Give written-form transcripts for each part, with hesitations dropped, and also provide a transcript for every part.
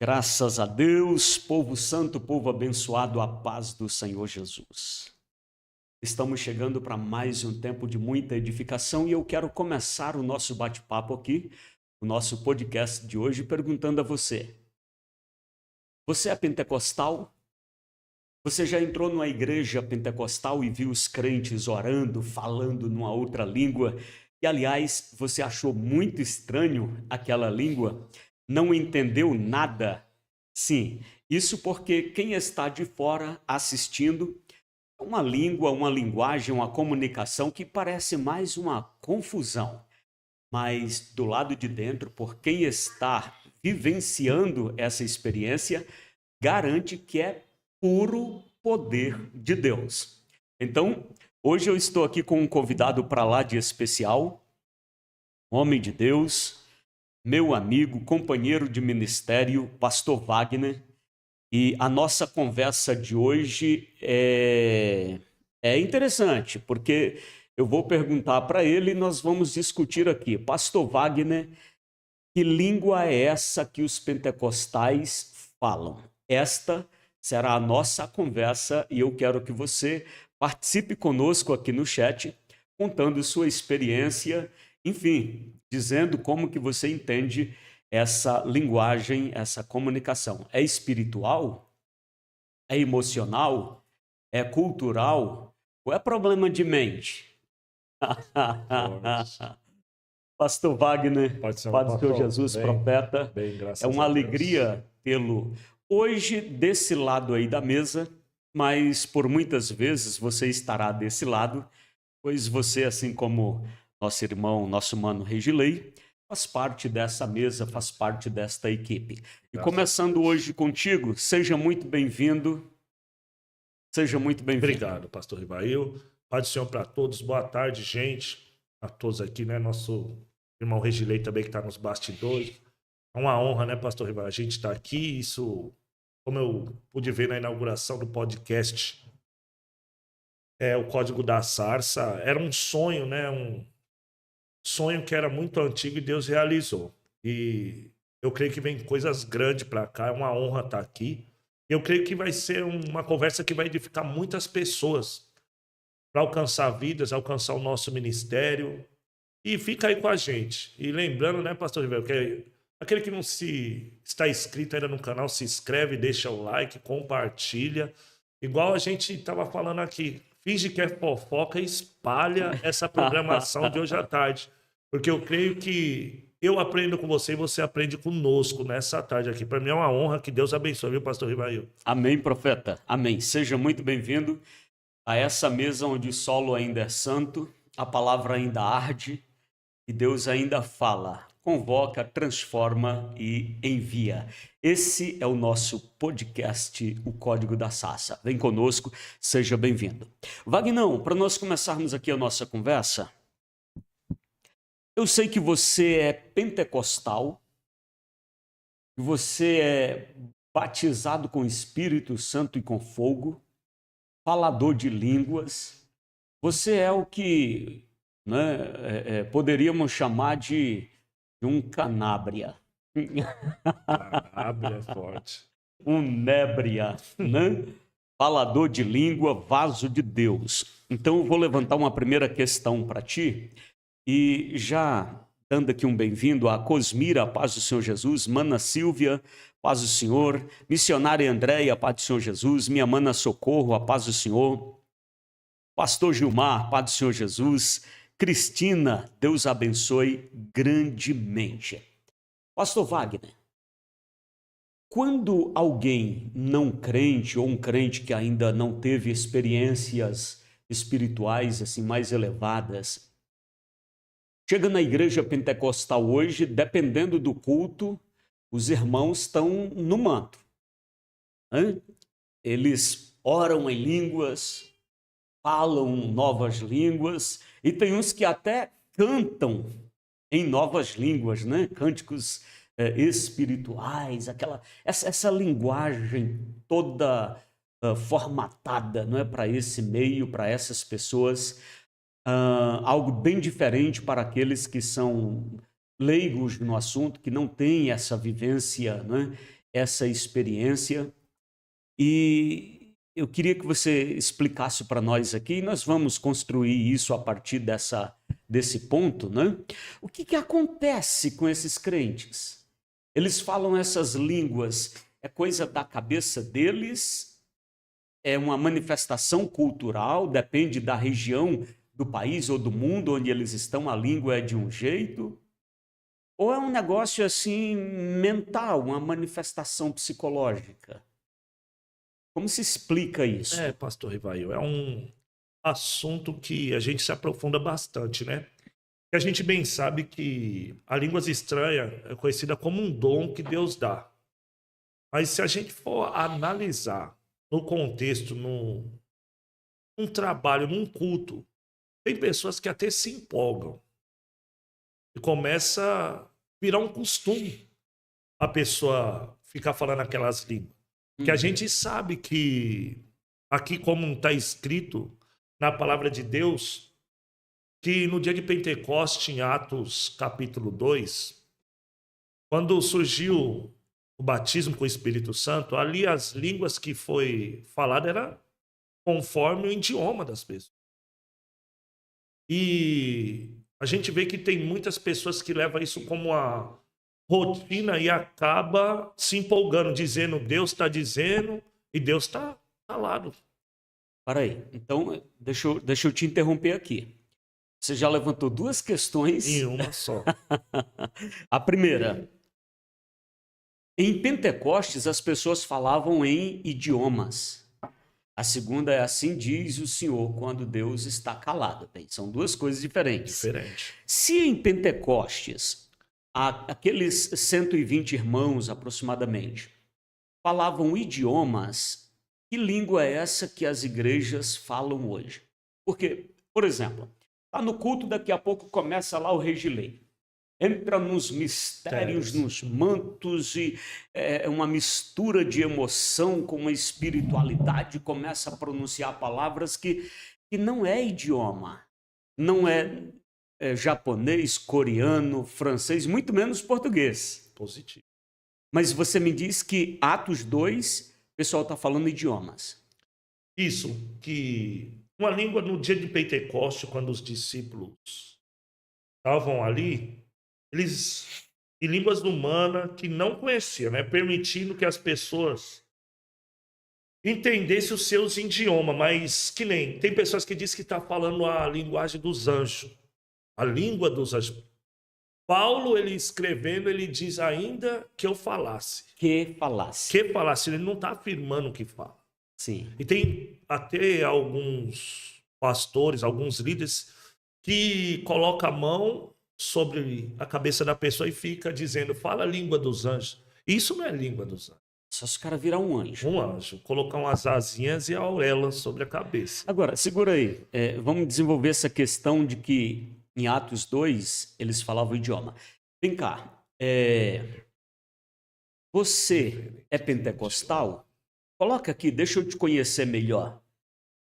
Graças a Deus, povo santo, povo abençoado, a paz do Senhor Jesus. Estamos chegando para mais um tempo de muita edificação e eu quero começar o nosso bate-papo aqui, o nosso podcast de hoje, perguntando a você: você é pentecostal? Você já entrou numa igreja pentecostal e viu os crentes orando, falando numa outra língua? E, aliás, você achou muito estranho aquela língua? Não entendeu nada? Sim, isso porque quem está de fora assistindo, é uma língua, uma linguagem, uma comunicação que parece mais uma confusão. Mas do lado de dentro, por quem está vivenciando essa experiência, garante que é puro poder de Deus. Então, hoje eu estou aqui com um convidado para lá de especial, homem de Deus, meu amigo, companheiro de ministério, pastor Wagner, e a nossa conversa de hoje é interessante, porque eu vou perguntar para ele e nós vamos discutir aqui. Pastor Wagner, que língua é essa que os pentecostais falam? Esta será a nossa conversa e eu quero que você participe conosco aqui no chat, contando sua experiência, enfim, dizendo como que você entende essa linguagem, essa comunicação. É espiritual? É emocional? É cultural? Ou é problema de mente? Forte. Pastor Wagner, Pode ser, Pai do Senhor pastor. Jesus, profeta, Bem, é graças uma a Deus. alegria tê-lo hoje desse lado aí da mesa, mas por muitas vezes você estará desse lado, pois você, assim como nosso irmão, nosso mano Regilei, faz parte dessa mesa, faz parte desta equipe. E Graças a começando Deus. hoje contigo, seja muito bem-vindo, seja muito bem-vindo. Obrigado, pastor Ribail. Paz do Senhor para todos. Boa tarde, gente. A todos aqui, né? Nosso irmão Regilei também que está nos bastidores. É uma honra, né, pastor Ribail? A gente está aqui. Isso, como eu pude ver na inauguração do podcast, o Código da Sarça, era um sonho, né? Um sonho que era muito antigo e Deus realizou. E eu creio que vem coisas grandes para cá. É uma honra estar aqui. Eu creio que vai ser uma conversa que vai edificar muitas pessoas para alcançar vidas, alcançar o nosso ministério. E fica aí com a gente. E lembrando, né, pastor Ribeiro, que aquele que não se está inscrito ainda no canal, se inscreve, deixa o like, compartilha. Igual a gente estava falando aqui, finge que é fofoca e espalha essa programação de hoje à tarde. Porque eu creio que eu aprendo com você e você aprende conosco nessa tarde aqui. Para mim é uma honra, que Deus abençoe, viu, pastor Ribail? Amém, profeta. Amém. Seja muito bem-vindo a essa mesa onde o solo ainda é santo, a palavra ainda arde e Deus ainda fala, convoca, transforma e envia. Esse é o nosso podcast, o Código da Sarça. Vem conosco, seja bem-vindo. Vagnão, para nós começarmos aqui a nossa conversa, eu sei que você é pentecostal, que você é batizado com Espírito Santo e com fogo, falador de línguas. Você é o que, né, poderíamos chamar de um canábria, Abre é forte. um nébria, né? Falador de língua, vaso de Deus. Então eu vou levantar uma primeira questão para ti e já dando aqui um bem-vindo a Cosmira, a paz do Senhor Jesus, Mana Silvia, paz do Senhor, missionária Andréia, a paz do Senhor Jesus, minha mana Socorro, a paz do Senhor, Pastor Gilmar, paz do Senhor Jesus, Cristina, Deus abençoe grandemente. Pastor Wagner, quando alguém não crente ou um crente que ainda não teve experiências espirituais assim mais elevadas, chega na igreja pentecostal hoje, dependendo do culto, os irmãos estão no manto, né? Eles oram em línguas, falam novas línguas, e tem uns que até cantam em novas línguas, né? Cânticos espirituais, essa linguagem toda formatada, não é, para esse meio, para essas pessoas, algo bem diferente para aqueles que são leigos no assunto, que não têm essa vivência, né? essa experiência e eu queria que você explicasse para nós aqui, e nós vamos construir isso a partir desse ponto, né? O que acontece com esses crentes? Eles falam essas línguas, é coisa da cabeça deles? É uma manifestação cultural, depende da região do país ou do mundo onde eles estão, a língua é de um jeito? Ou é um negócio assim mental, uma manifestação psicológica? Como se explica isso? Pastor Rivail, é um assunto que a gente se aprofunda bastante, né? E a gente bem sabe que a língua estranha é conhecida como um dom que Deus dá. Mas se a gente for analisar no contexto, num trabalho, num culto, tem pessoas que até se empolgam e começa a virar um costume a pessoa ficar falando aquelas línguas. Que a gente sabe que aqui, como está escrito na palavra de Deus, que no dia de Pentecoste, em Atos capítulo 2, quando surgiu o batismo com o Espírito Santo, ali as línguas que foi falada era conforme o idioma das pessoas. E a gente vê que tem muitas pessoas que levam isso como uma rotina e acaba se empolgando, dizendo Deus está dizendo e Deus está calado. Para aí, então deixa eu te interromper aqui. Você já levantou duas questões. Em uma só. A primeira, em Pentecostes as pessoas falavam em idiomas. A segunda é assim diz o Senhor quando Deus está calado. Bem, são duas coisas diferentes. Se em Pentecostes aqueles 120 irmãos aproximadamente falavam idiomas, que língua é essa que as igrejas falam hoje? Porque, por exemplo, está no culto, daqui a pouco começa lá o regilei. Entra nos mistérios, nos mantos, e é uma mistura de emoção com uma espiritualidade, começa a pronunciar palavras que não é idioma, não é japonês, coreano, francês, muito menos português. Positivo. Mas você me diz que Atos 2, o pessoal está falando idiomas. Isso, que uma língua no dia de Pentecoste, quando os discípulos estavam ali, eles, em línguas humanas que não conheciam, né? Permitindo que as pessoas entendessem os seus idiomas, mas que nem, tem pessoas que dizem que está falando a linguagem dos anjos, a língua dos anjos. Paulo, ele escrevendo, ele diz ainda que eu falasse. Que falasse. Que falasse, ele não está afirmando que fala. Sim. E tem até alguns pastores, alguns líderes que colocam a mão sobre a cabeça da pessoa e fica dizendo, fala a língua dos anjos. Isso não é língua dos anjos. Só se o cara virar um anjo. Um anjo. Colocar umas asinhas e auréolas sobre a cabeça. Agora, segura aí. Vamos desenvolver essa questão de que em Atos 2 eles falavam o idioma. Vem cá. Você é pentecostal? Coloca aqui, deixa eu te conhecer melhor.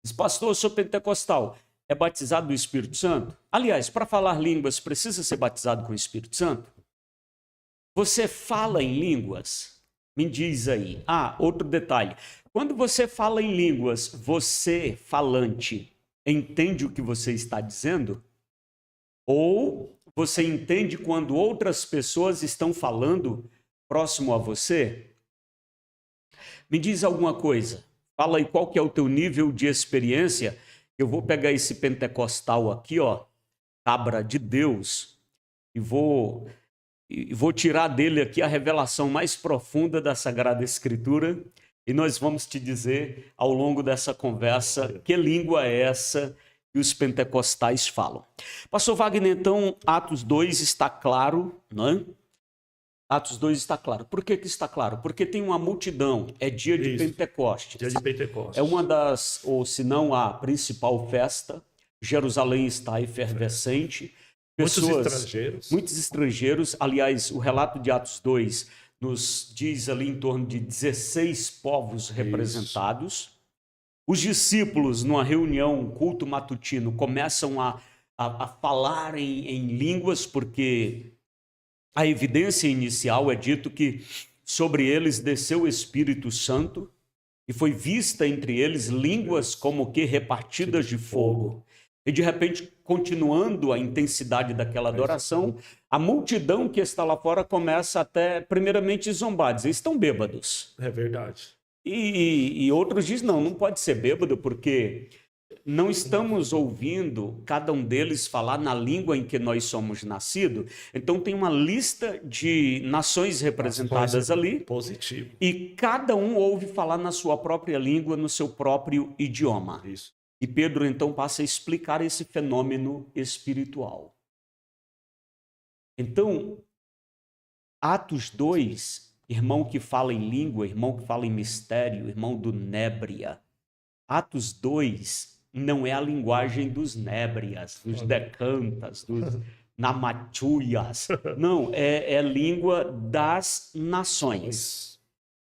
Diz, pastor, eu sou pentecostal. É batizado do Espírito Santo? Aliás, para falar línguas, precisa ser batizado com o Espírito Santo? Você fala em línguas? Me diz aí. Outro detalhe. Quando você fala em línguas, você, falante, entende o que você está dizendo? Ou você entende quando outras pessoas estão falando próximo a você? Me diz alguma coisa. Fala aí qual que é o teu nível de experiência. Eu vou pegar esse pentecostal aqui, ó, cabra de Deus, e vou tirar dele aqui a revelação mais profunda da Sagrada Escritura, e nós vamos te dizer ao longo dessa conversa que língua é essa que os pentecostais falam. Pastor Wagner, então, Atos 2 está claro, não é? Atos 2 está claro. Por que está claro? Porque tem uma multidão, é dia de Pentecostes. Dia de Pentecostes. É uma das, ou se não a principal festa. Jerusalém está efervescente. Muitos estrangeiros. Aliás, o relato de Atos 2 nos diz ali em torno de 16 povos representados. Os discípulos, numa reunião, um culto matutino, começam a falar em línguas, porque a evidência inicial é dito que sobre eles desceu o Espírito Santo, e foi vista entre eles línguas como que repartidas de fogo. E de repente, continuando a intensidade daquela adoração, a multidão que está lá fora começa até, primeiramente, zombar, dizer, estão bêbados. É verdade. E outros dizem, não pode ser bêbado, porque não estamos ouvindo cada um deles falar na língua em que nós somos nascidos. Então tem uma lista de nações representadas ali. Positivo. E cada um ouve falar na sua própria língua, no seu próprio idioma. Isso. E Pedro então passa a explicar esse fenômeno espiritual. Então, Atos 2, irmão que fala em língua, irmão que fala em mistério, irmão do nébria. Atos 2 não é a linguagem dos nébrias, dos decantas, dos namachuyas. Não, é a língua das nações.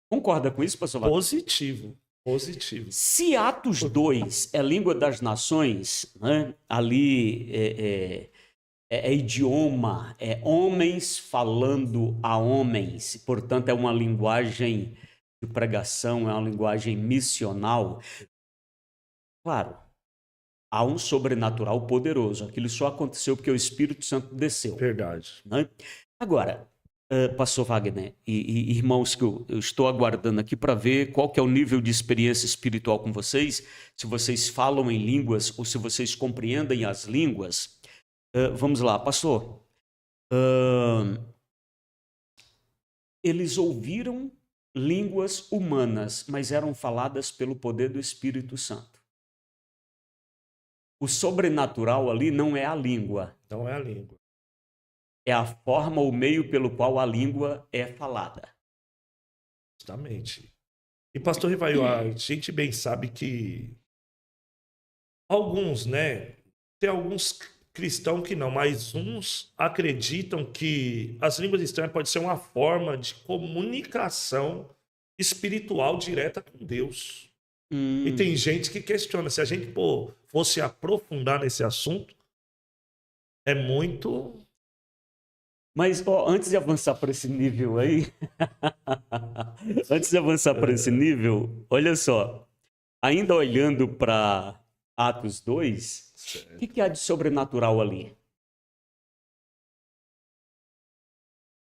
Concorda com isso, pastor Wagner? Positivo. Positivo. Se Atos 2 é língua das nações, né? Ali é idioma, é homens falando a homens, portanto é uma linguagem de pregação, é uma linguagem missional. Claro, há um sobrenatural poderoso. Aquilo só aconteceu porque o Espírito Santo desceu. Verdade. Né? Agora, pastor Wagner e irmãos que eu estou aguardando aqui para ver qual que é o nível de experiência espiritual com vocês, se vocês falam em línguas ou se vocês compreendem as línguas. Vamos lá, pastor. Eles ouviram línguas humanas, mas eram faladas pelo poder do Espírito Santo. O sobrenatural ali não é a língua. Não é a língua. É a forma, o meio pelo qual a língua é falada. Justamente. E pastor Rivaio, a gente bem sabe que alguns, né? Tem alguns cristãos que não, mas uns acreditam que as línguas estranhas podem ser uma forma de comunicação espiritual direta com Deus. E tem gente que questiona, se a gente fosse aprofundar nesse assunto, é muito... Mas antes de avançar para esse nível aí, olha só, ainda olhando para Atos 2, o que há de sobrenatural ali?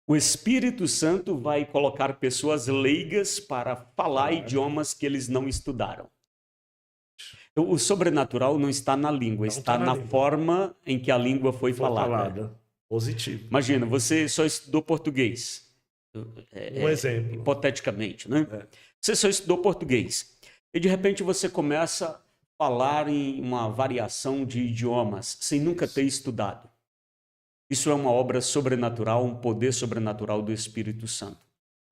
O Espírito Santo vai colocar pessoas leigas para falar idiomas que eles não estudaram. O sobrenatural não está na língua, está na forma em que a língua foi falada. Positivo. Imagina, você só estudou português. Um exemplo. Hipoteticamente, né? Você só estudou português. E de repente você começa a falar em uma variação de idiomas, sem nunca ter estudado. Isso é uma obra sobrenatural, um poder sobrenatural do Espírito Santo.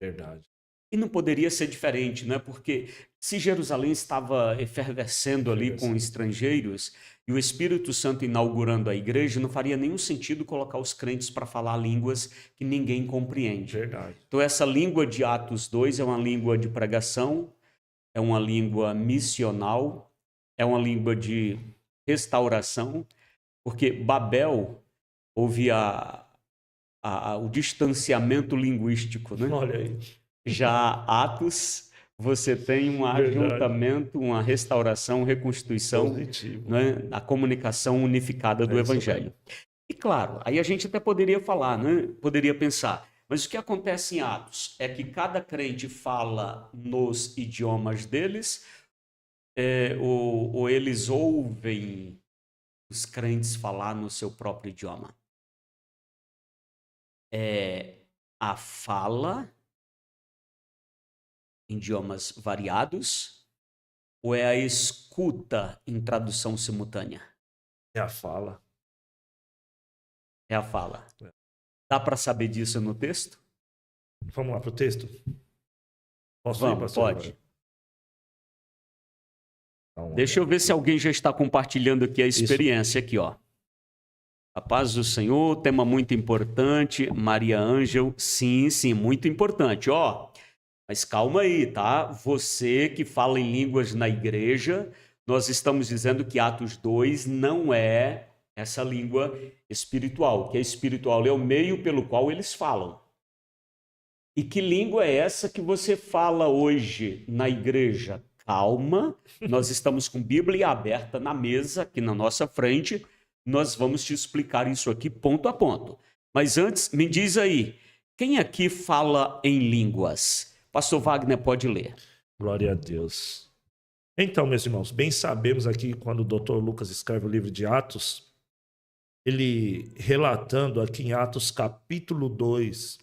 Verdade. E não poderia ser diferente, né? Porque se Jerusalém estava efervescendo ali com estrangeiros e o Espírito Santo inaugurando a igreja, não faria nenhum sentido colocar os crentes para falar línguas que ninguém compreende. Verdade. Então essa língua de Atos 2 é uma língua de pregação, é uma língua missional, é uma língua de restauração, porque Babel houve o distanciamento linguístico, né? Olha aí. Já Atos, você tem um ajuntamento, uma restauração, reconstituição, né? A comunicação unificada do Evangelho. E claro, aí a gente até poderia falar, né? Poderia pensar, mas o que acontece em Atos é que cada crente fala nos idiomas deles, ou eles ouvem os crentes falar no seu próprio idioma. A fala em idiomas variados ou é a escuta em tradução simultânea? É a fala. É a fala. Dá para saber disso no texto? Vamos lá para o texto? Posso ir, pastor? Pode. Deixa eu ver se alguém já está compartilhando aqui a experiência. Aqui, ó. A paz do Senhor, tema muito importante. Maria Ângel, sim, muito importante. Ó, mas calma aí, tá? Você que fala em línguas na igreja, nós estamos dizendo que Atos 2 não é essa língua espiritual. O que é espiritual é o meio pelo qual eles falam. E que língua é essa que você fala hoje na igreja? Calma, nós estamos com Bíblia aberta na mesa, aqui na nossa frente. Nós vamos te explicar isso aqui ponto a ponto. Mas antes, me diz aí, quem aqui fala em línguas? Pastor Wagner pode ler. Glória a Deus. Então, meus irmãos, bem sabemos aqui, quando o doutor Lucas escreve o livro de Atos, ele relatando aqui em Atos capítulo 2,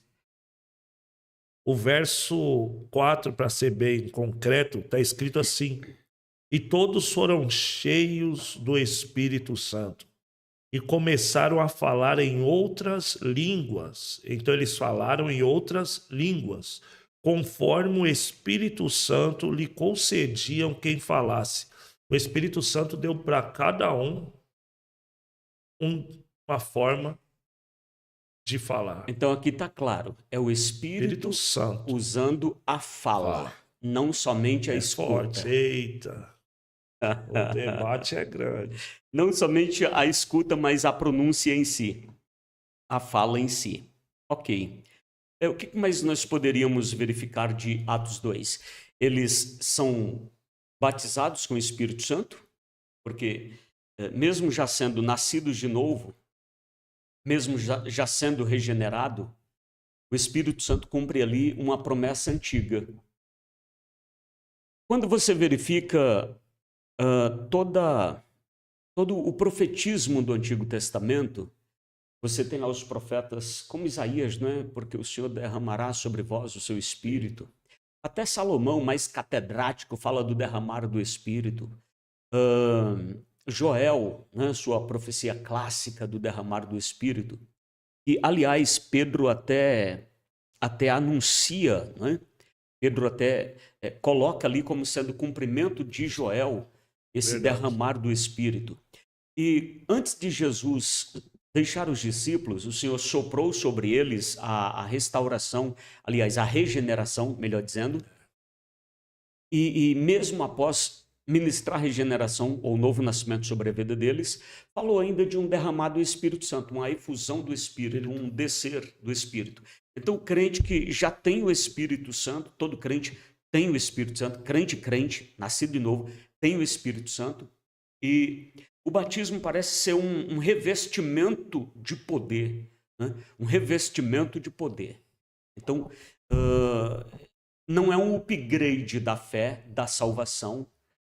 o verso 4, para ser bem concreto, está escrito assim: e todos foram cheios do Espírito Santo e começaram a falar em outras línguas. Então eles falaram em outras línguas, conforme o Espírito Santo lhe concediam quem falasse. O Espírito Santo deu para cada um uma forma de falar. Então aqui está claro, é o Espírito Santo usando a fala, não somente a escuta. Forte. Eita, o debate é grande. Não somente a escuta, mas a pronúncia em si, a fala em si. Ok. O que mais nós poderíamos verificar de Atos 2? Eles são batizados com o Espírito Santo, porque mesmo já sendo nascidos de novo, mesmo já sendo regenerado, o Espírito Santo cumpre ali uma promessa antiga. Quando você verifica todo o profetismo do Antigo Testamento, você tem lá os profetas como Isaías, não é? Porque o Senhor derramará sobre vós o seu Espírito. Até Salomão, mais catedrático, fala do derramar do Espírito. Joel, né, sua profecia clássica do derramar do Espírito. E, aliás, Pedro até anuncia, né? Pedro até coloca ali como sendo cumprimento de Joel esse derramar do Espírito. E antes de Jesus deixar os discípulos, o Senhor soprou sobre eles a restauração, aliás, a regeneração, melhor dizendo. E mesmo após ministrar a regeneração ou novo nascimento sobre a vida deles, falou ainda de um derramado do Espírito Santo, uma efusão do Espírito, um descer do Espírito. Então, o crente que já tem o Espírito Santo, todo crente tem o Espírito Santo, crente, nascido de novo, tem o Espírito Santo, e o batismo parece ser um revestimento de poder, né? Um revestimento de poder. Então, não é um upgrade da fé, da salvação,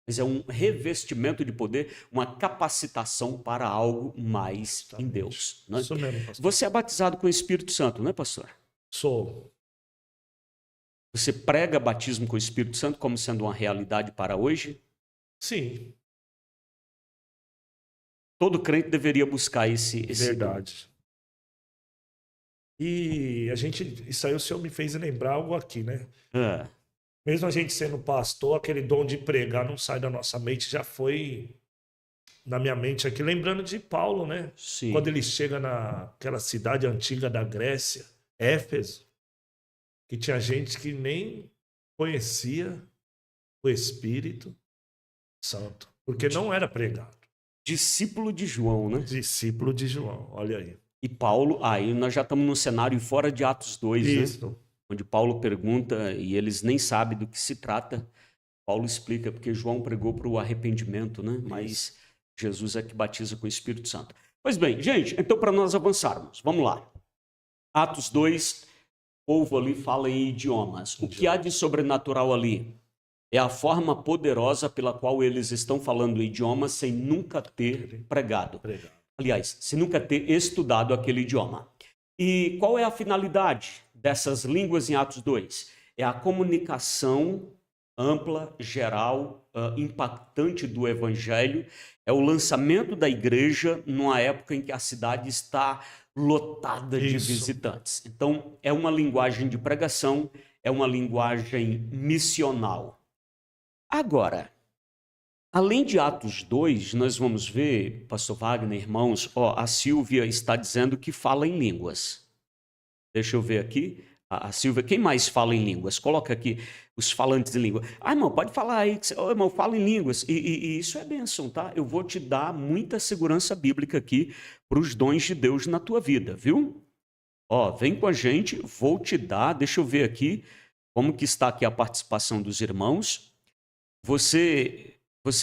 mas é um revestimento de poder, uma capacitação para algo mais em Deus. Né? Isso mesmo, pastor. Você é batizado com o Espírito Santo, não é, pastor? Sou. Você prega batismo com o Espírito Santo como sendo uma realidade para hoje? Sim. Todo crente deveria buscar esse Verdade. E isso aí o Senhor me fez lembrar algo aqui, né? Mesmo a gente sendo pastor, aquele dom de pregar não sai da nossa mente, já foi na minha mente aqui, lembrando de Paulo, né? Sim. Quando ele chega naquela cidade antiga da Grécia, Éfeso, que tinha gente que nem conhecia o Espírito Santo, porque não era pregado. Discípulo de João, né? Discípulo de João, olha aí. E Paulo, aí nós já estamos num cenário fora de Atos 2, Isso. né? Onde Paulo pergunta e eles nem sabem do que se trata. Paulo explica, porque João pregou para o arrependimento, né? Mas Jesus é que batiza com o Espírito Santo. Pois bem, gente, então para nós avançarmos, vamos lá. Atos 2, o povo ali fala em idiomas. O que há de sobrenatural ali? É a forma poderosa pela qual eles estão falando idiomas sem nunca ter pregado. Aliás, sem nunca ter estudado aquele idioma. E qual é a finalidade dessas línguas em Atos 2? É a comunicação ampla, geral, impactante do Evangelho. É o lançamento da igreja numa época em que a cidade está lotada de visitantes. Então, é uma linguagem de pregação, é uma linguagem missional. Agora, além de Atos 2, nós vamos ver, pastor Wagner, irmãos, a Silvia está dizendo que fala em línguas. Deixa eu ver aqui. A Silvia, quem mais fala em línguas? Coloca aqui os falantes em língua. Irmão, pode falar aí. Irmão, fala em línguas. E isso é bênção, tá? Eu vou te dar muita segurança bíblica aqui para os dons de Deus na tua vida, viu? Ó, vem com a gente, vou te dar, deixa eu ver aqui como que está aqui a participação dos irmãos. Você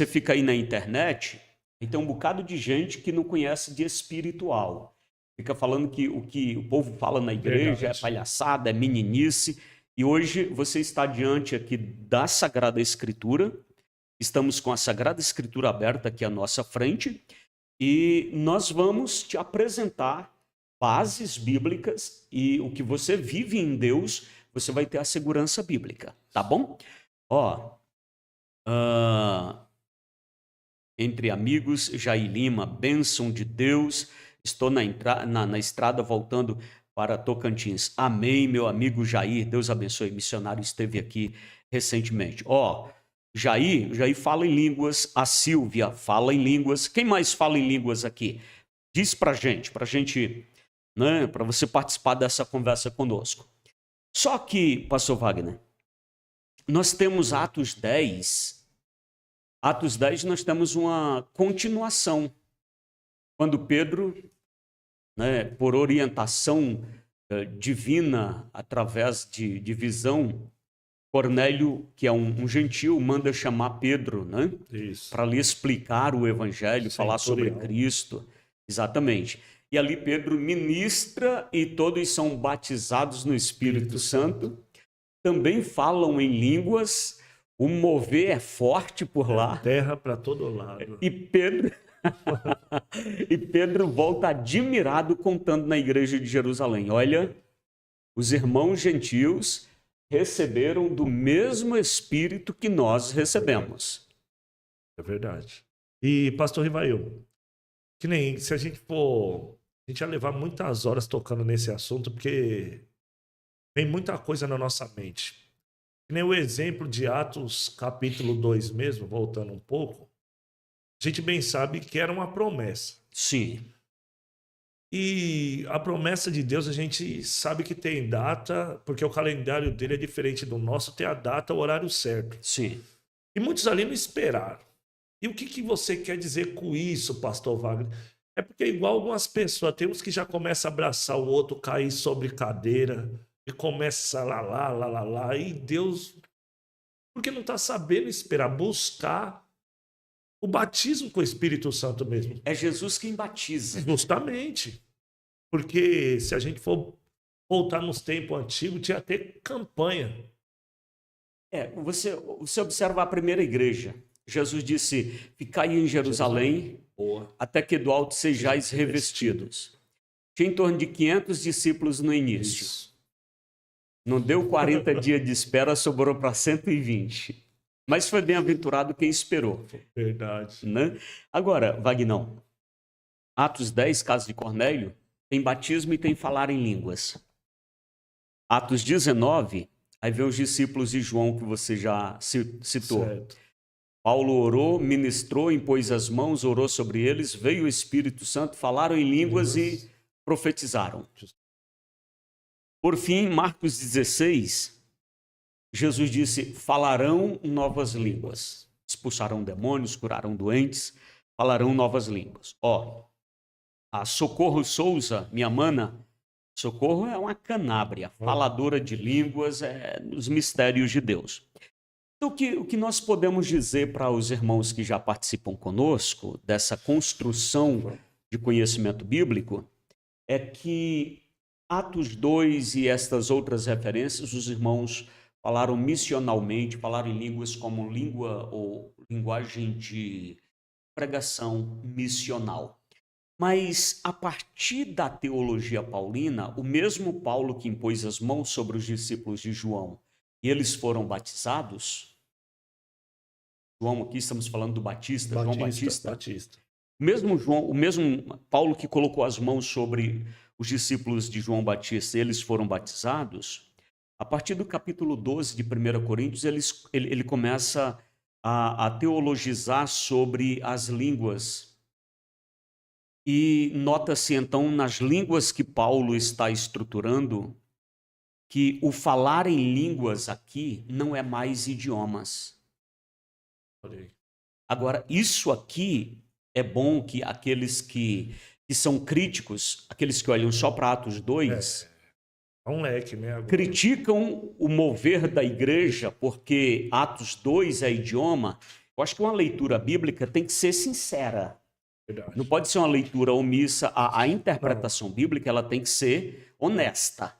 fica aí na internet e tem um bocado de gente que não conhece de espiritual. Fica falando que o povo fala na igreja é palhaçada, é meninice. E hoje você está diante aqui da Sagrada Escritura. Estamos com a Sagrada Escritura aberta aqui à nossa frente. E nós vamos te apresentar bases bíblicas e o que você vive em Deus, você vai ter a segurança bíblica, tá bom? Ó, entre amigos, Jair Lima, bênção de Deus, estou na estrada voltando para Tocantins. Amém, meu amigo Jair, Deus abençoe, missionário esteve aqui recentemente. Ó, Jair fala em línguas, a Silvia fala em línguas, quem mais fala em línguas aqui? Diz pra gente, né, para você participar dessa conversa conosco. Só que, pastor Wagner, nós temos Atos 10. Atos 10 nós temos uma continuação. Quando Pedro, né, por orientação divina, através de visão, Cornélio, que é um gentil, manda chamar Pedro, né, para lhe explicar o evangelho, falar sobre Cristo. Exatamente. E ali Pedro ministra e todos são batizados no Espírito Santo. Também falam em línguas, o mover é forte por lá. Terra para todo lado. E Pedro volta admirado contando na igreja de Jerusalém. Olha, os irmãos gentios receberam do mesmo Espírito que nós recebemos. É verdade. E pastor Rivail, que nem se a gente for... A gente ia levar muitas horas tocando nesse assunto, porque tem muita coisa na nossa mente. Que nem o exemplo de Atos capítulo 2 mesmo, voltando um pouco, a gente bem sabe que era uma promessa. Sim. E a promessa de Deus a gente sabe que tem data, porque o calendário dele é diferente do nosso, tem a data, o horário certo. Sim. E muitos ali não esperaram. E o que você quer dizer com isso, pastor Wagner? É porque igual algumas pessoas, tem uns que já começam a abraçar o outro, cair sobre cadeira, e começa lá, e Deus, porque não está sabendo esperar, buscar o batismo com o Espírito Santo mesmo. É Jesus quem batiza. Justamente. Porque se a gente for voltar nos tempos antigos, tinha até campanha. Você observa a primeira igreja. Jesus disse, ficai em Jerusalém, até que do alto sejais revestidos. Tinha em torno de 500 discípulos no início. Isso. Não deu 40 dias de espera, sobrou para 120. Mas foi bem-aventurado quem esperou. Verdade. Né? Agora, Vagnão, Atos 10, caso de Cornélio, tem batismo e tem falar em línguas. Atos 19, aí vem os discípulos de João, que você já citou. Certo. Paulo orou, ministrou, impôs as mãos, orou sobre eles, veio o Espírito Santo, falaram em línguas e profetizaram. Por fim, Marcos 16, Jesus disse, falarão novas línguas. Expulsarão demônios, curarão doentes, falarão novas línguas. Ó, a Socorro Souza, minha mana, Socorro é uma canábria, faladora de línguas, nos mistérios de Deus. Então, o que nós podemos dizer para os irmãos que já participam conosco dessa construção de conhecimento bíblico é que Atos 2 e estas outras referências, os irmãos falaram missionalmente, falaram em línguas como língua ou linguagem de pregação missional. Mas, a partir da teologia paulina, o mesmo Paulo que impôs as mãos sobre os discípulos de João e eles foram batizados, João aqui estamos falando do Batista, João Batista. O mesmo Paulo que colocou as mãos sobre os discípulos de João Batista, eles foram batizados. A partir do capítulo 12 de 1 Coríntios, ele começa a teologizar sobre as línguas. E nota-se então nas línguas que Paulo está estruturando que o falar em línguas aqui não é mais idiomas. Agora, isso aqui é bom que aqueles que são críticos, aqueles que olham só para Atos 2, É um leque, né? Agora. Criticam o mover da igreja porque Atos 2 é idioma. Eu acho que uma leitura bíblica tem que ser sincera. Verdade. Não pode ser uma leitura omissa. A Não. interpretação bíblica ela tem que ser honesta.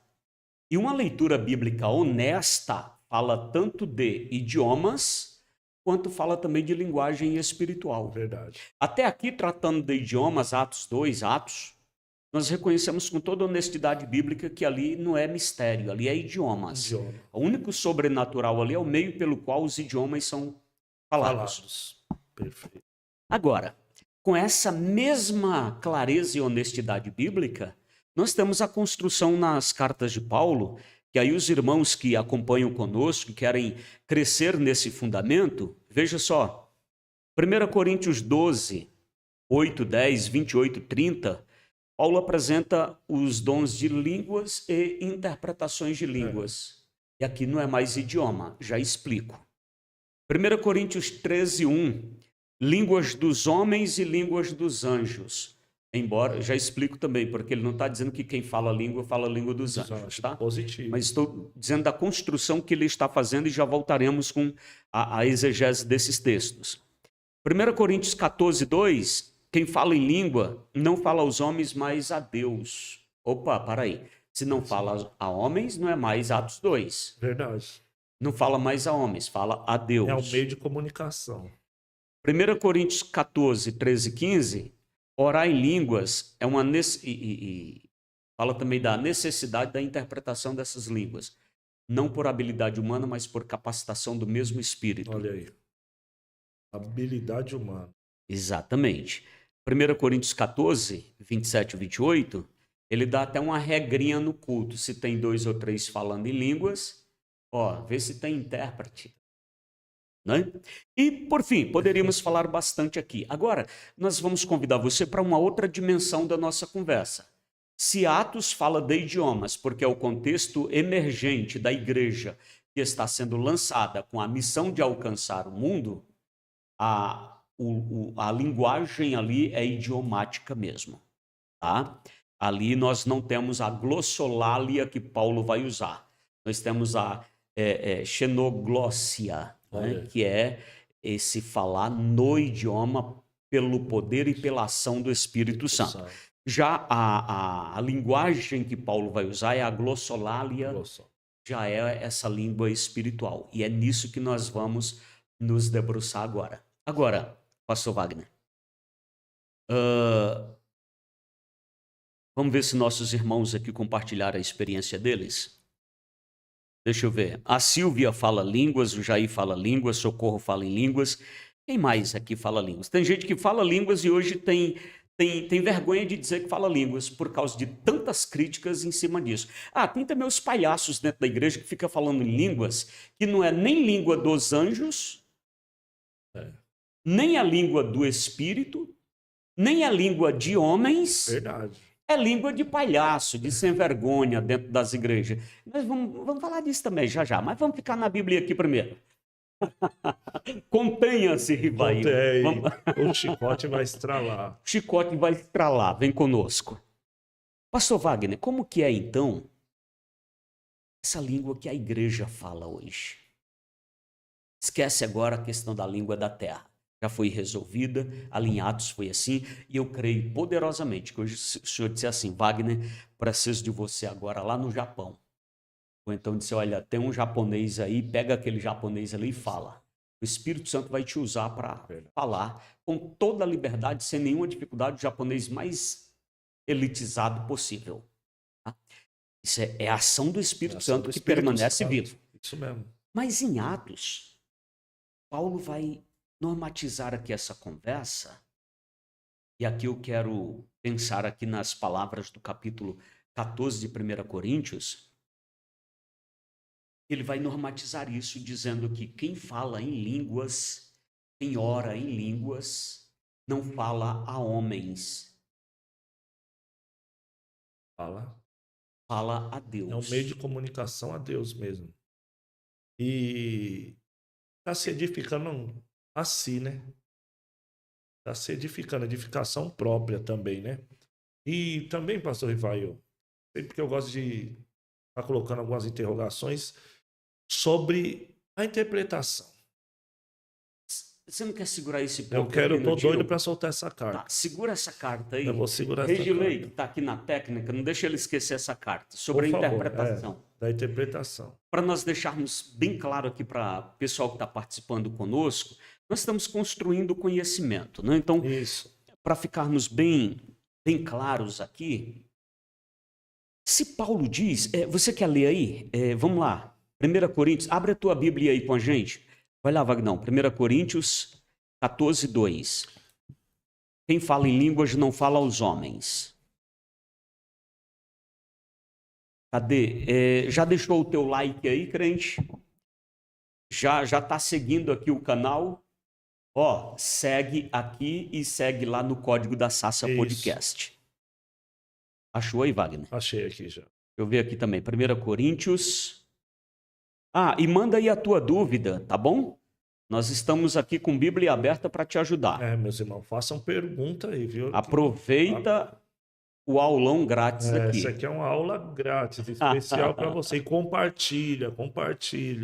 E uma leitura bíblica honesta fala tanto de idiomas quanto fala também de linguagem espiritual. Verdade. Até aqui, tratando de idiomas, Atos 2, Atos, nós reconhecemos com toda honestidade bíblica que ali não é mistério, ali é idiomas. Idioma. O único sobrenatural ali é o meio pelo qual os idiomas são falados. Perfeito. Agora, com essa mesma clareza e honestidade bíblica, nós temos a construção nas cartas de Paulo, que aí os irmãos que acompanham conosco, que querem crescer nesse fundamento, veja só, 1 Coríntios 12, 8, 10, 28, 30, Paulo apresenta os dons de línguas e interpretações de línguas. E aqui não é mais idioma, já explico. 1 Coríntios 13, 1, línguas dos homens e línguas dos anjos. Embora, já explico também, porque ele não está dizendo que quem fala a língua dos anjos, tá? Positivo. Mas estou dizendo da construção que ele está fazendo e já voltaremos com a exegese desses textos. 1 Coríntios 14, 2, quem fala em língua não fala aos homens, mas a Deus. Opa, para aí. Se não fala a homens, não é mais Atos 2. Verdade. Não fala mais a homens, fala a Deus. É um meio de comunicação. 1 Coríntios 14, 13 e 15, orar em línguas é uma... fala também da necessidade da interpretação dessas línguas. Não por habilidade humana, mas por capacitação do mesmo Espírito. Olha aí. Habilidade humana. Exatamente. 1 Coríntios 14, 27 e 28, ele dá até uma regrinha no culto. Se tem 2 ou 3 falando em línguas, vê se tem intérprete. Né? E, por fim, poderíamos falar bastante aqui. Agora, nós vamos convidar você para uma outra dimensão da nossa conversa. Se Atos fala de idiomas, porque é o contexto emergente da igreja que está sendo lançada com a missão de alcançar o mundo, a linguagem ali é idiomática mesmo. Tá? Ali nós não temos a glossolalia que Paulo vai usar. Nós temos a xenoglossia, né? Que é esse falar no idioma pelo poder e pela ação do Espírito Santo. Já a linguagem que Paulo vai usar é a glossolalia, já é essa língua espiritual. E é nisso que nós vamos nos debruçar agora. Agora, pastor Wagner, vamos ver se nossos irmãos aqui compartilharam a experiência deles. Deixa eu ver. A Silvia fala línguas, o Jair fala línguas, Socorro fala em línguas. Quem mais aqui fala línguas? Tem gente que fala línguas e hoje tem vergonha de dizer que fala línguas por causa de tantas críticas em cima disso. Tem também os palhaços dentro da igreja que ficam falando em línguas que não é nem língua dos anjos, nem a língua do Espírito, nem a língua de homens. Verdade. É língua de palhaço, de sem vergonha dentro das igrejas. Nós vamos falar disso também já, mas vamos ficar na Bíblia aqui primeiro. Contenha-se, Rivaí. O chicote vai estralar. O chicote vai estralar, vem conosco. Pastor Wagner, como que é então essa língua que a igreja fala hoje? Esquece agora a questão da língua da terra. Já foi resolvida, alinhados foi assim, e eu creio poderosamente que hoje o senhor disse assim, Wagner, preciso de você agora lá no Japão. Ou então disse, olha, tem um japonês aí, pega aquele japonês ali e fala. O Espírito Santo vai te usar para falar com toda a liberdade, sem nenhuma dificuldade, o japonês mais elitizado possível. Tá? Isso é a ação do Espírito Santo que permanece vivo. Isso mesmo. Mas em Atos, Paulo vai normatizar aqui essa conversa, e aqui eu quero pensar aqui nas palavras do capítulo 14 de 1 Coríntios, ele vai normatizar isso dizendo que quem fala em línguas, quem ora em línguas, não fala a homens. Fala a Deus. É um meio de comunicação a Deus mesmo. E está se edificando a si, né? Está se edificando, edificação própria também, né? E também, pastor Rivaio, sempre que eu gosto de está colocando algumas interrogações sobre a interpretação. Você não quer segurar esse Eu ponto quero, aqui, eu tô doido Nandinho? para soltar essa Tá, carta. segura essa carta aí. Eu vou segurar essa Regilei, que carta. está aqui na técnica, não deixa ele esquecer essa carta, Por sobre a favor, interpretação. da interpretação. Para nós deixarmos bem claro aqui para o pessoal que está participando conosco, nós estamos construindo conhecimento, né? Então, Isso. para ficarmos bem claros aqui, se Paulo diz, você quer ler aí? Vamos lá, 1 Coríntios, abre a tua Bíblia aí com a gente. Vai lá, Vagnão, 1 Coríntios 14, 2. Quem fala em línguas não fala aos homens. Cadê? Já deixou o teu like aí, crente? Já está seguindo aqui o canal? Ó, segue aqui e segue lá no código da Sassa Isso. Podcast. Achou aí, Wagner? Achei aqui já. Deixa eu ver aqui também. 1 Coríntios. E manda aí a tua dúvida, tá bom? Nós estamos aqui com Bíblia aberta para te ajudar. Meus irmãos, façam pergunta aí, viu? Aproveita o aulão grátis aqui. Essa aqui é uma aula grátis, especial para você. E compartilha.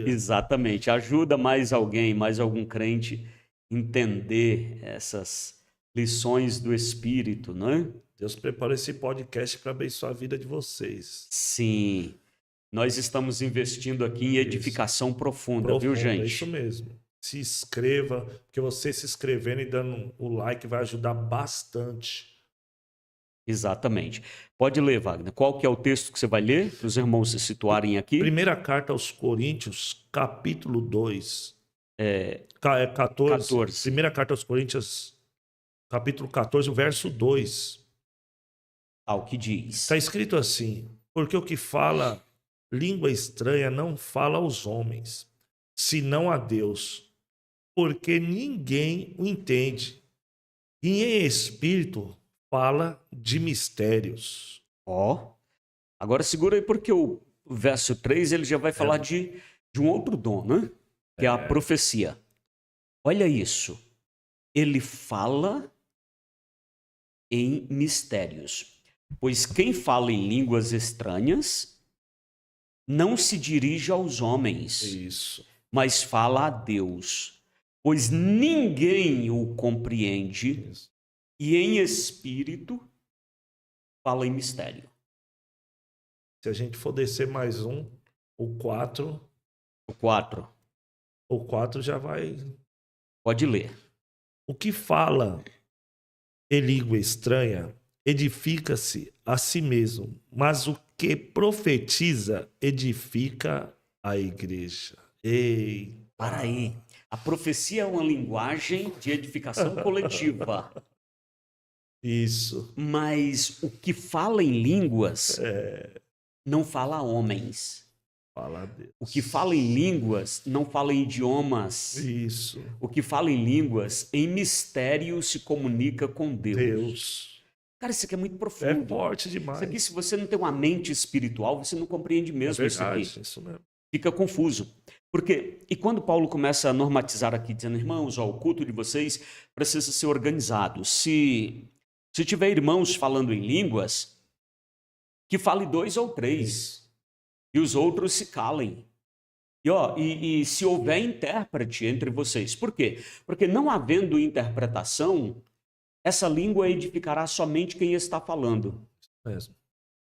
Exatamente. Ajuda mais alguém, mais algum crente entender essas lições do Espírito, não é? Deus preparou esse podcast para abençoar a vida de vocês. Sim. Nós estamos investindo aqui em edificação profunda, viu, gente? É isso mesmo. Se inscreva, porque você se inscrevendo e dando o like vai ajudar bastante. Exatamente. Pode ler, Wagner. Qual que é o texto que você vai ler, para os irmãos se situarem aqui? Primeira carta aos Coríntios, capítulo 2. 14. Primeira carta aos Coríntios, capítulo 14, verso 2. O que diz? Está escrito assim: porque o que fala língua estranha não fala aos homens, senão a Deus, porque ninguém o entende. E em espírito fala de mistérios. Agora segura aí, porque o verso 3 ele já vai falar de um outro dom, né? Que é a profecia. Olha isso. Ele fala em mistérios. Pois quem fala em línguas estranhas não se dirige aos homens, Isso. mas fala a Deus, pois ninguém o compreende. Isso. E em espírito fala em mistério. Se a gente for descer mais um, o 4. O 4. O 4 já vai. Pode ler. O que fala em língua estranha edifica-se a si mesmo, mas o que profetiza edifica a igreja. Eita. Para aí. A profecia é uma linguagem de edificação coletiva. Isso. Mas o que fala em línguas não fala a homens. Fala a Deus. O que fala em línguas não fala em idiomas. Isso. O que fala em línguas, em mistério, se comunica com Deus. Cara, isso aqui é muito profundo. É forte demais. Isso aqui, se você não tem uma mente espiritual, você não compreende mesmo é verdade, isso aqui. Isso mesmo. Fica confuso. Porque, e quando Paulo começa a normatizar aqui, dizendo, irmãos, o culto de vocês precisa ser organizado. Se tiver irmãos falando em línguas, que fale 2 ou 3. E os outros se calem. E se houver intérprete entre vocês. Por quê? Porque não havendo interpretação, essa língua edificará somente quem está falando. Mesmo.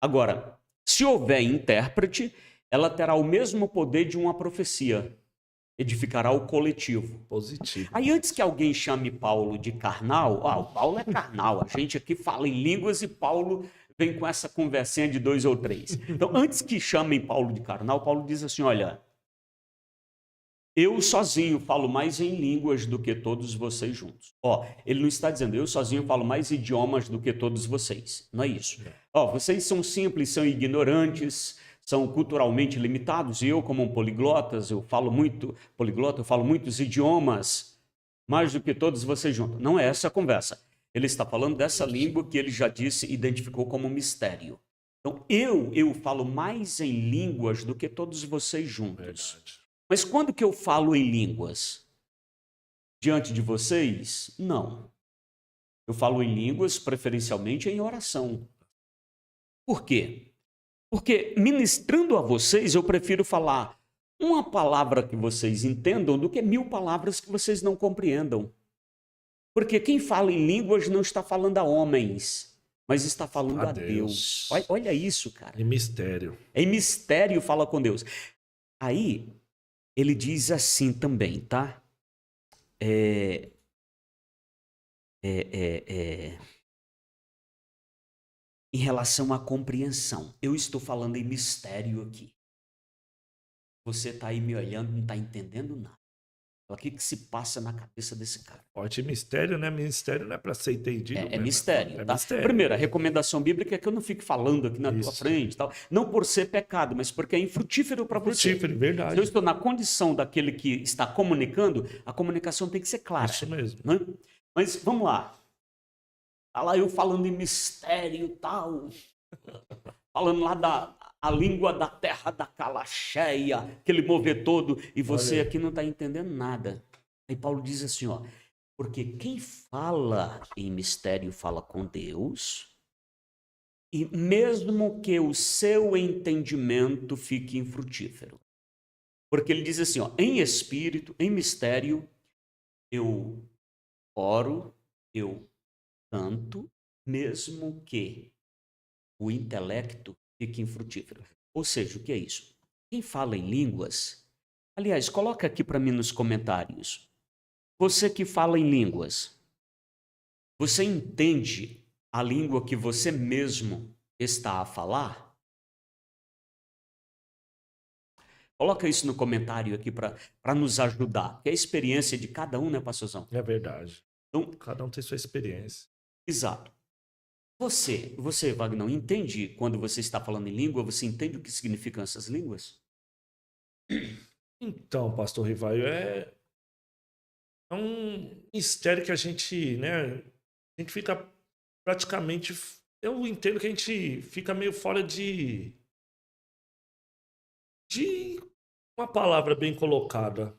Agora, se houver intérprete, ela terá o mesmo poder de uma profecia. Edificará o coletivo. Positivo. Aí antes que alguém chame Paulo de carnal, o Paulo é carnal, a gente aqui fala em línguas e Paulo vem com essa conversinha de 2 ou 3. Então, antes que chamem Paulo de carnal, Paulo diz assim, olha, eu sozinho falo mais em línguas do que todos vocês juntos. Ele não está dizendo, eu sozinho falo mais idiomas do que todos vocês. Não é isso. Vocês são simples, são ignorantes, são culturalmente limitados, e eu, como um poliglota, eu falo muitos idiomas, mais do que todos vocês juntos. Não é essa a conversa. Ele está falando dessa língua que ele já disse, identificou como mistério. Então, eu falo mais em línguas do que todos vocês juntos. Verdade. Mas quando que eu falo em línguas? Diante de vocês? Não. Eu falo em línguas, preferencialmente em oração. Por quê? Porque ministrando a vocês, eu prefiro falar uma palavra que vocês entendam do que 1000 palavras que vocês não compreendam. Porque quem fala em línguas não está falando a homens, mas está falando a Deus. Olha isso, cara. Em mistério. Em mistério fala com Deus. Aí, ele diz assim também, tá? Em relação à compreensão. Eu estou falando em mistério aqui. Você está aí me olhando, não está entendendo nada. O que se passa na cabeça desse cara? Forte mistério, né? Mistério não é para ser entendido. É mistério, É tá? mistério. Primeiro, a recomendação bíblica é que eu não fique falando aqui na tua frente, tal. Não por ser pecado, mas porque é infrutífero para você. Infrutífero, verdade. Se eu estou na condição daquele que está comunicando, a comunicação tem que ser clara. Isso mesmo. Né? Mas vamos lá. Tá lá eu falando em mistério e tal. Falando lá a língua da terra da Calacheia, aquele mover todo, e você aqui não está entendendo nada. Aí Paulo diz assim, ó, porque quem fala em mistério fala com Deus, e mesmo que o seu entendimento fique infrutífero. Porque ele diz assim, ó, em espírito, em mistério, eu oro, eu canto, mesmo que o intelecto fique infrutífero. Ou seja, o que é isso? Quem fala em línguas... Aliás, coloca aqui para mim nos comentários. Você que fala em línguas, você entende a língua que você mesmo está a falar? Coloca isso no comentário aqui para nos ajudar. Que é a experiência de cada um, né, pastorzão? É verdade. Então, cada um tem sua experiência. Exato. Você, Wagner, entende quando você está falando em língua? Você entende o que significam essas línguas? Então, pastor Rivaio, é um mistério que a gente, né? A gente fica praticamente... Eu entendo que a gente fica meio fora de uma palavra bem colocada.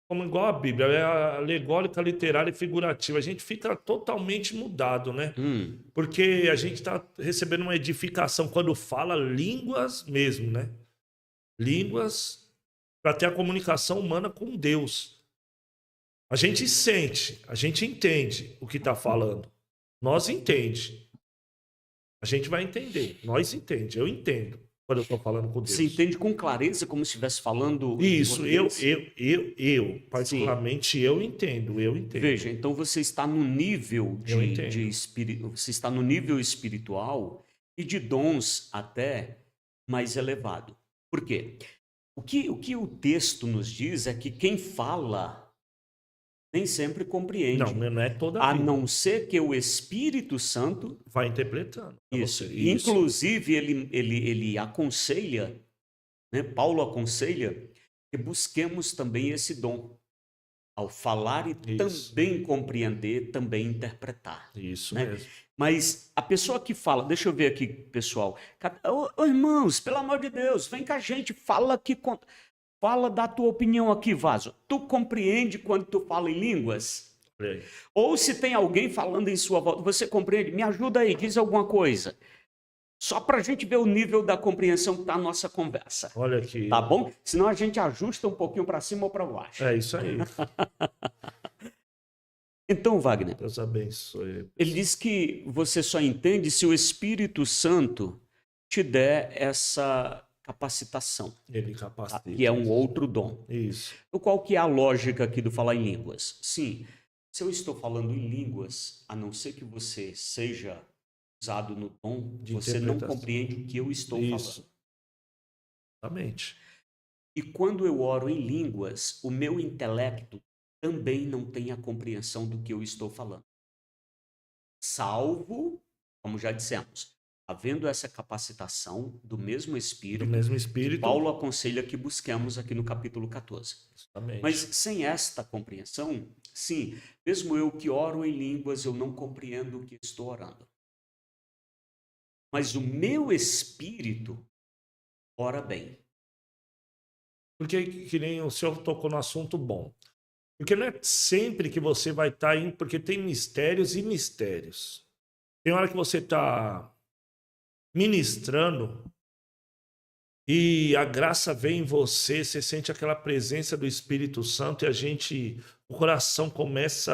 Como igual a Bíblia, é alegórica, literária e figurativa. A gente fica totalmente mudado, né? Porque a gente está recebendo uma edificação quando fala línguas mesmo, né? Línguas para ter a comunicação humana com Deus. A gente sente, a gente entende o que está falando. Nós entende. A gente vai entender. Nós entende. Eu entendo quando eu estou falando com Deus. Você entende com clareza, como se estivesse falando... Isso, particularmente, eu entendo. Veja, então você está no nível de espírito, você está no nível espiritual e de dons até mais elevado. Por quê? O que o texto nos diz é que quem fala nem sempre compreende. Não é toda a vida. não ser que o Espírito Santo vai interpretando. Isso. Inclusive, ele aconselha, né? Paulo aconselha que busquemos também esse dom. Ao falar e também compreender, também interpretar. Isso né? mesmo. Mas a pessoa que fala, deixa eu ver aqui, pessoal. Ô, irmãos, pelo amor de Deus, vem com a gente, fala aqui, fala da tua opinião aqui, Vaso. Tu compreende quando tu fala em línguas? Ou se tem alguém falando em sua volta, você compreende? Me ajuda aí, diz alguma coisa. Só para a gente ver o nível da compreensão que está a nossa conversa. Olha aqui. Tá bom? Senão a gente ajusta um pouquinho para cima ou para baixo. É isso aí. Então, Wagner, Deus abençoe. Ele diz que você só entende se o Espírito Santo te der essa capacitação. Ele capacita. Que é um outro dom. Isso. Então, qual que é a lógica aqui do falar em línguas? Sim, se eu estou falando em línguas, a não ser que você seja usado no dom, você não compreende o que eu estou falando. Exatamente. E quando eu oro em línguas, o meu intelecto também não tem a compreensão do que eu estou falando. Salvo, como já dissemos, havendo essa capacitação do mesmo Espírito, que Paulo aconselha que busquemos aqui no capítulo 14. Exatamente. Mas sem esta compreensão, sim, mesmo eu que oro em línguas, eu não compreendo o que estou orando. Mas o meu espírito ora bem. Porque que nem o senhor tocou no assunto bom. Porque não é sempre que você vai estar indo, porque tem mistérios e mistérios. Tem hora que você está ministrando e a graça vem em você, você sente aquela presença do Espírito Santo e o coração começa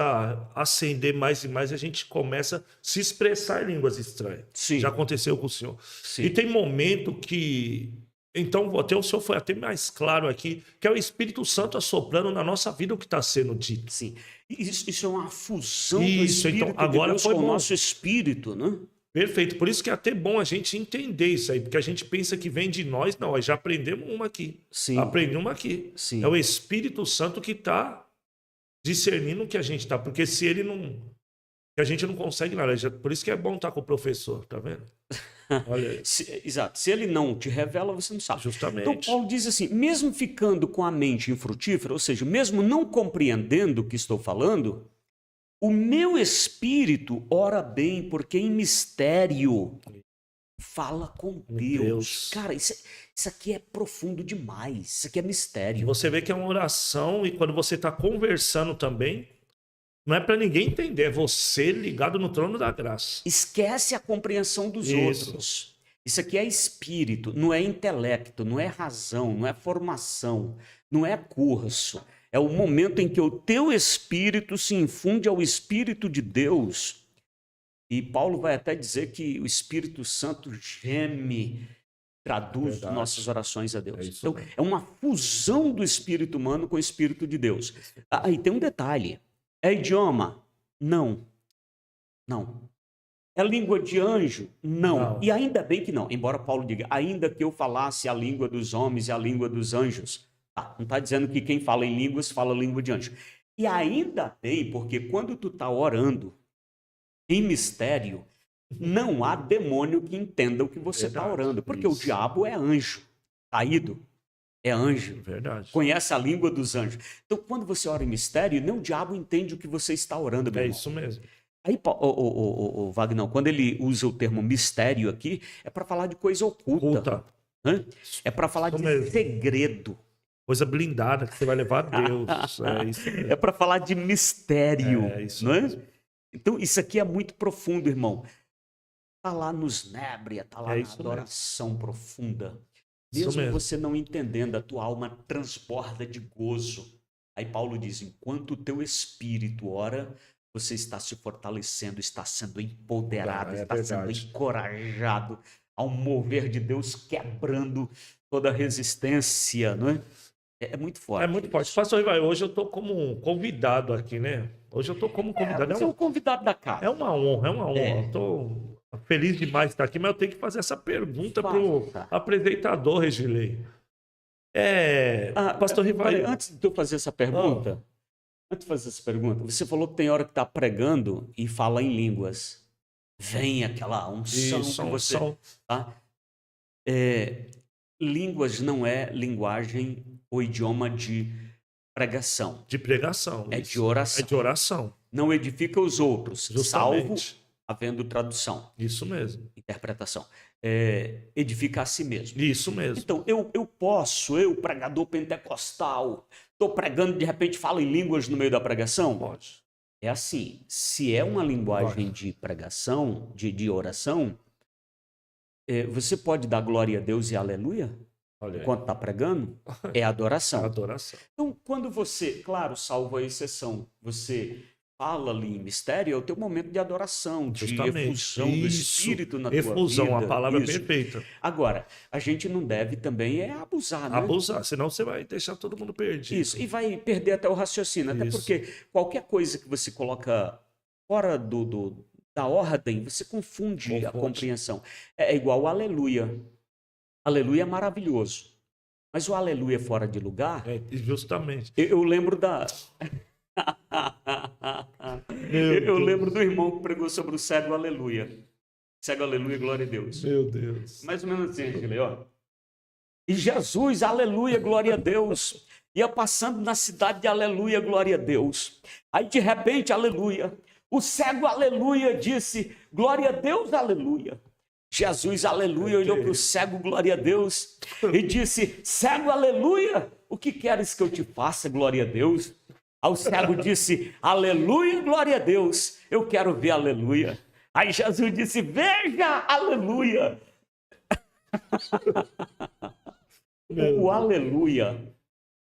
a acender mais e mais e a gente começa a se expressar em línguas estranhas. Sim. Já aconteceu com o senhor. Sim. E tem momento que... Então, até o senhor foi até mais claro aqui, que é o Espírito Santo assoprando na nossa vida o que está sendo dito. Sim. Isso é uma fusão do Isso, Espírito então, agora de Deus foi com o bom. nosso espírito, né? Perfeito. Por isso que é até bom a gente entender isso aí, porque a gente pensa que vem de nós. Não, já aprendemos uma aqui. Sim. Aprendi uma aqui. Sim. É o Espírito Santo que está discernindo o que a gente está. Porque se ele não... que a gente não consegue nada. Por isso que é bom estar com o professor, tá vendo? Olha aí. Exato. Se ele não te revela, você não sabe. Justamente. Então, Paulo diz assim, mesmo ficando com a mente infrutífera, ou seja, mesmo não compreendendo o que estou falando, o meu espírito ora bem, porque em mistério fala com Deus. Cara, isso aqui é profundo demais. Isso aqui é E mistério. você vê que é uma oração e quando você está conversando também, não é para ninguém entender, é você ligado no trono da graça. Esquece a compreensão dos outros. Isso aqui é espírito, não é intelecto, não é razão, não é formação, não é curso. É o momento em que o teu espírito se infunde ao Espírito de Deus. E Paulo vai até dizer que o Espírito Santo geme, traduz nossas orações a Deus. Então, é uma fusão do espírito humano com o Espírito de Deus. Aí tem um detalhe. É idioma? Não. Não. É língua de anjo? Não. E ainda bem que não. Embora Paulo diga, ainda que eu falasse a língua dos homens e a língua dos anjos. Não está dizendo que quem fala em línguas fala língua de anjo. E ainda bem, porque quando tu está orando em mistério, não há demônio que entenda o que você está orando. Porque o diabo é anjo. Caído. É anjo. Verdade. Conhece a língua dos anjos. Então, quando você ora em mistério, nem o diabo entende o que você está orando. Meu irmão. Isso mesmo. Aí, o Wagner, quando ele usa o termo mistério aqui, é para falar de coisa oculta. Né? É para falar de segredo. Coisa blindada que você vai levar a Deus. É para falar de mistério. Não é? Mesmo. Então, isso aqui é muito profundo, irmão. Está lá nos nébria, está lá na adoração profunda. Mesmo você não entendendo, a tua alma transborda de gozo. Aí Paulo diz, enquanto o teu espírito ora, você está se fortalecendo, está sendo empoderado, está sendo encorajado ao mover de Deus, quebrando toda a resistência, não é? É muito forte. É muito forte. Pastor Rivaio, hoje eu estou como um convidado aqui, né? Hoje eu estou como convidado. Você é o convidado da casa. É uma honra, é uma honra. Estou feliz demais de estar aqui, mas eu tenho que fazer essa pergunta para o apresentador, Regilei. Pastor Rivaio... Antes de eu fazer essa pergunta, você falou que tem hora que está pregando e fala em línguas. Vem aquela unção que você... Tá? Línguas não é linguagem ou idioma de pregação. De pregação. É de oração. É de oração. Não edifica os outros, Justamente. salvo havendo tradução. Isso mesmo. Interpretação. Edifica a si mesmo. Isso mesmo. Então, eu, pregador pentecostal, estou pregando, de repente falo em línguas no meio da pregação? Pode. É assim, se é uma linguagem de pregação, de oração, você pode dar glória a Deus e aleluia? Enquanto está pregando? É adoração. Adoração. Então, quando você, claro, salvo a exceção, você fala ali em mistério, é o teu momento de adoração, de efusão do Espírito na tua vida. Efusão, a palavra perfeita. Agora, a gente não deve também abusar, né? Abusar, senão você vai deixar todo mundo perdido. Isso, e vai perder até o raciocínio. Até porque qualquer coisa que você coloca fora da ordem, você confunde a compreensão. É igual o aleluia. Aleluia é maravilhoso. Mas o aleluia fora de lugar... Justamente. Eu lembro da... eu lembro do irmão que pregou sobre o cego aleluia. Cego aleluia, glória a Deus. Meu Deus. Mais ou menos assim, Angela, ó. E Jesus, aleluia, glória a Deus. Ia passando na cidade de aleluia, glória a Deus. Aí de repente, aleluia. O cego, aleluia, disse, glória a Deus, aleluia. Jesus, aleluia, olhou para o cego, glória a Deus, e disse, cego, aleluia, o que queres que eu te faça, glória a Deus? Aí o cego disse, aleluia, glória a Deus, eu quero ver aleluia. Aí Jesus disse, veja, aleluia. O aleluia,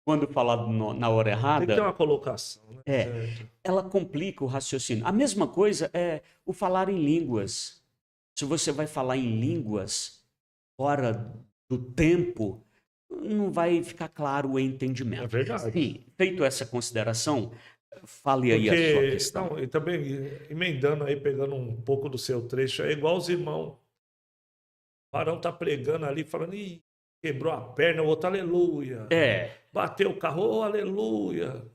quando falado na hora Tem que ter errada, uma colocação, né? é, Certo. ela complica o raciocínio. A mesma coisa é o falar em línguas. Se você vai falar em línguas fora do tempo, não vai ficar claro o É entendimento. verdade. Sim, feito essa consideração, fale aí a sua Porque, questão. não, e também emendando aí, pegando um pouco do seu trecho, é igual os irmãos. O varão tá pregando ali, falando, ih, quebrou a perna, o outro, aleluia. É, Bateu o carro, oh, aleluia.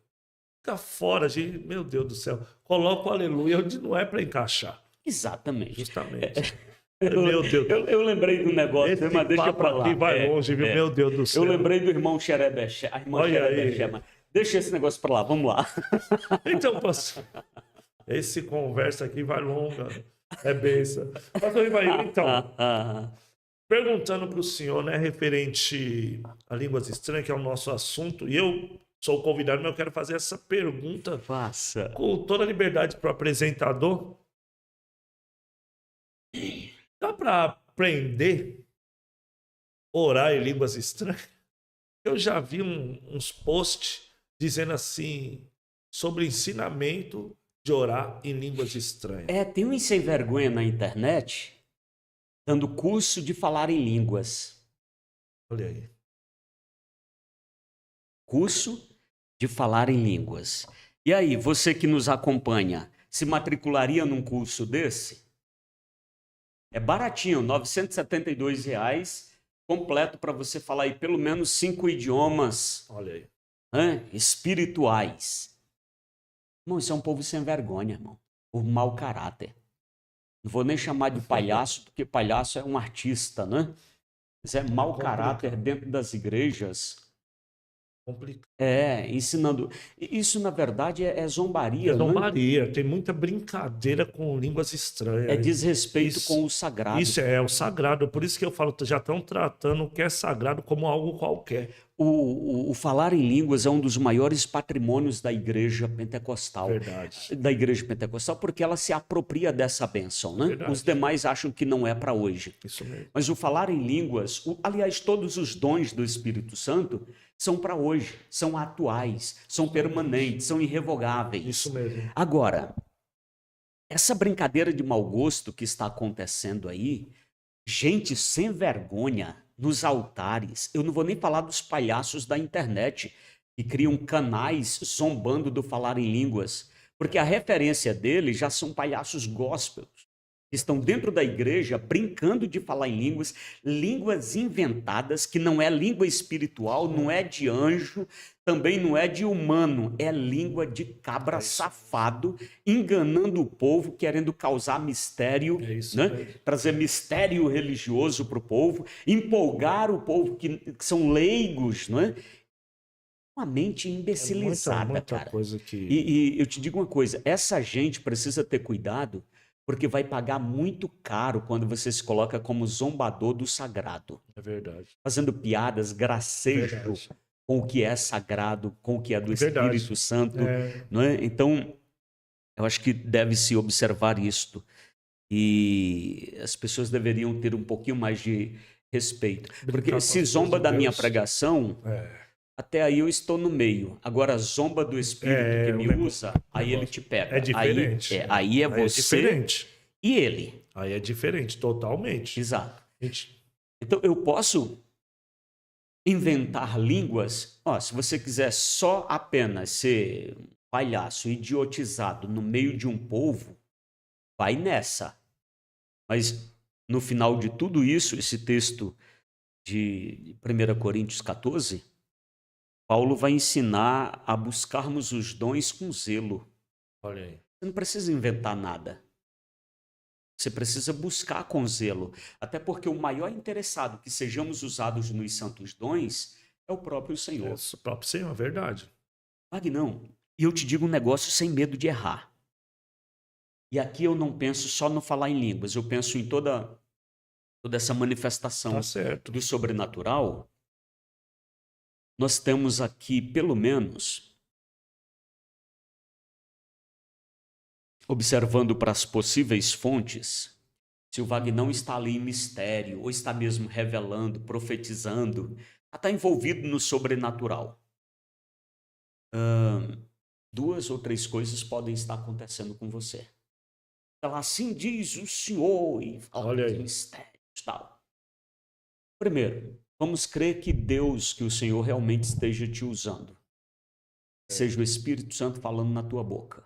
Fica fora, gente, meu Deus do céu. Coloca o aleluia onde não é para encaixar. exatamente. Justamente. Eu, Meu Deus. eu lembrei do negócio, Esse mas deixa papo pra lá. aqui vai longe, viu? Meu Deus do céu. Eu lembrei do irmão Xerebeché, a irmã Olha Xerebeché, aí. mas deixa esse negócio pra lá, vamos lá. Então, pastor, esse conversa aqui vai longa. É benção. Pastor Ivair, então, perguntando para o senhor, né, referente a línguas estranhas, que é o nosso assunto, e eu sou o convidado, mas eu quero fazer essa pergunta Faça. com toda a liberdade para o apresentador. Dá para aprender a orar em línguas estranhas? Eu já vi uns posts dizendo assim, sobre ensinamento de orar em línguas estranhas. Tem um sem vergonha na internet dando curso de falar em línguas. Olha aí. Curso de falar em línguas. E aí, você que nos acompanha, se matricularia num curso desse? É baratinho, R$ 972, completo para você falar aí pelo menos 5 idiomas Olha aí. espirituais. Irmão, isso é um povo sem vergonha, irmão. Por mau caráter. Não vou nem chamar de palhaço, porque palhaço é um artista, né? Mas é mau caráter dentro das igrejas. Complicado. Ensinando. Isso, na verdade, é zombaria, É não é? zombaria, tem muita brincadeira com línguas estranhas. É desrespeito Isso- com o sagrado. Isso é o sagrado, por isso que eu falo, já estão tratando o que é sagrado como algo qualquer. O falar em línguas é um dos maiores patrimônios da igreja pentecostal. Verdade. Da igreja pentecostal, porque ela se apropria dessa bênção, né? Verdade. Os demais acham que não é para hoje. Isso mesmo. Mas o falar em línguas, aliás, todos os dons do Espírito Santo são para hoje, são atuais, são permanentes, são irrevogáveis. Isso mesmo. Agora, essa brincadeira de mau gosto que está acontecendo aí, gente sem vergonha nos altares, eu não vou nem falar dos palhaços da internet que criam canais zombando do falar em línguas, porque a referência deles já são palhaços gospels, que estão dentro da igreja brincando de falar em línguas, línguas inventadas, que não é língua espiritual, não é de anjo, também não é de humano, é língua de cabra safado, enganando o povo, querendo causar mistério, É isso né? mesmo. Trazer mistério religioso para o povo, empolgar o povo que são leigos, não é? Uma mente imbecilizada, muita cara. coisa que... E eu te digo uma coisa, essa gente precisa ter cuidado, porque vai pagar muito caro quando você se coloca como zombador do sagrado, É verdade. fazendo piadas, gracejo Verdade. com o que é sagrado, com o que é do Verdade. Espírito Santo, É, não é? Então, eu acho que deve-se observar isto. E as pessoas deveriam ter um pouquinho mais de respeito. Brincar Porque com se as zomba coisas da de minha Deus. pregação, até aí eu estou no meio. Agora, zomba do Espírito que me usa, aí ele te pega. é diferente. Aí é você diferente. e ele. Aí é diferente, totalmente. Exato. Gente, Então, eu posso inventar línguas. Ó, se você quiser só apenas ser um palhaço idiotizado no meio de um povo, vai nessa. Mas no final de tudo isso, esse texto de 1 Coríntios 14, Paulo vai ensinar a buscarmos os dons com zelo. olha aí. Você não precisa inventar nada. Você precisa buscar com zelo. Até porque o maior interessado que sejamos usados nos santos dons é o próprio Senhor. É o próprio Senhor, é verdade. Magnão, e eu te digo um negócio sem medo de errar. E aqui eu não penso só no falar em línguas, eu penso em toda essa manifestação Tá certo. do sobrenatural. Nós temos aqui, pelo menos, observando para as possíveis fontes, Se o Vagnão está ali em mistério, ou está mesmo revelando, profetizando, está envolvido no sobrenatural. Duas ou três coisas podem estar acontecendo com você. Ela assim diz o Senhor, e fala Olha dos aí. mistérios e tal. Primeiro, vamos crer que Deus, que o Senhor realmente esteja te usando. Seja o Espírito Santo falando na tua boca.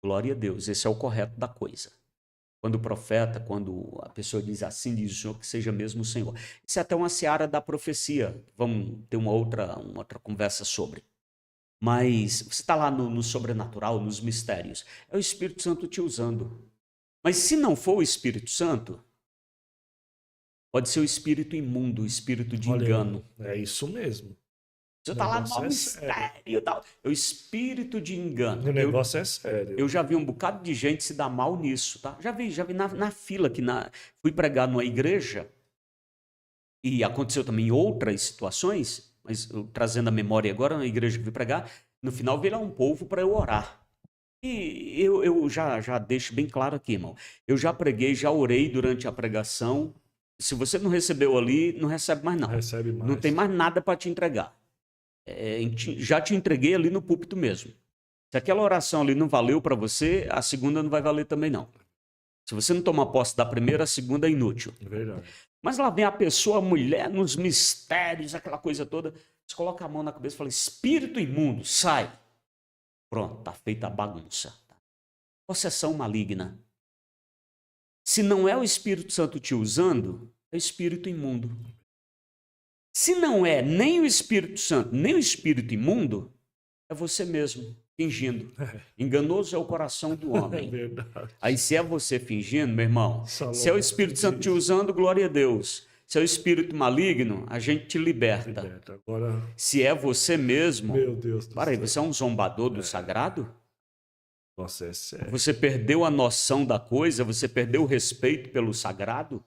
Glória a Deus, esse é o correto da coisa. Quando o profeta, quando a pessoa diz assim, diz o Senhor, que seja mesmo o Senhor. Isso é até uma seara da profecia. Vamos ter uma outra conversa sobre. Mas você está lá no sobrenatural, nos mistérios. É o Espírito Santo te usando. Mas se não for o Espírito Santo, pode ser o espírito imundo, o espírito de Olha engano. aí. É isso mesmo. Você O está lá no negócio é mistério e tal. É o espírito de engano. O negócio é sério. Eu já vi um bocado de gente se dar mal nisso, tá? Já vi na fila que fui pregar numa igreja e aconteceu também em outras situações, mas eu, trazendo a memória agora, na igreja que fui pregar, no final veio lá um povo para eu orar. E eu já deixo bem claro aqui, irmão. Eu já preguei, já orei durante a pregação. Se você não recebeu ali, não recebe mais não. Não recebe mais. Não tem mais nada para te entregar. Já te entreguei ali no púlpito mesmo. Se aquela oração ali não valeu para você, a segunda não vai valer também não. Se você não tomar posse da primeira, a segunda é inútil. É verdade. Mas lá vem a pessoa, a mulher, nos mistérios, aquela coisa toda. Você coloca a mão na cabeça e fala, espírito imundo, sai. Pronto, tá feita a bagunça. Possessão maligna. Se não é o Espírito Santo te usando, é o espírito imundo. Se não é nem o Espírito Santo, nem o espírito imundo, é você mesmo, fingindo. Enganoso é o coração do homem. É verdade. Aí se é você fingindo, meu irmão, se é o Espírito Santo te usando, glória a Deus. Se é o espírito maligno, a gente te liberta. Agora, se é você mesmo, meu Deus do para aí, céu. você é um zombador do sagrado? Nossa, é sério. Você perdeu a noção da coisa, você perdeu o respeito pelo sagrado?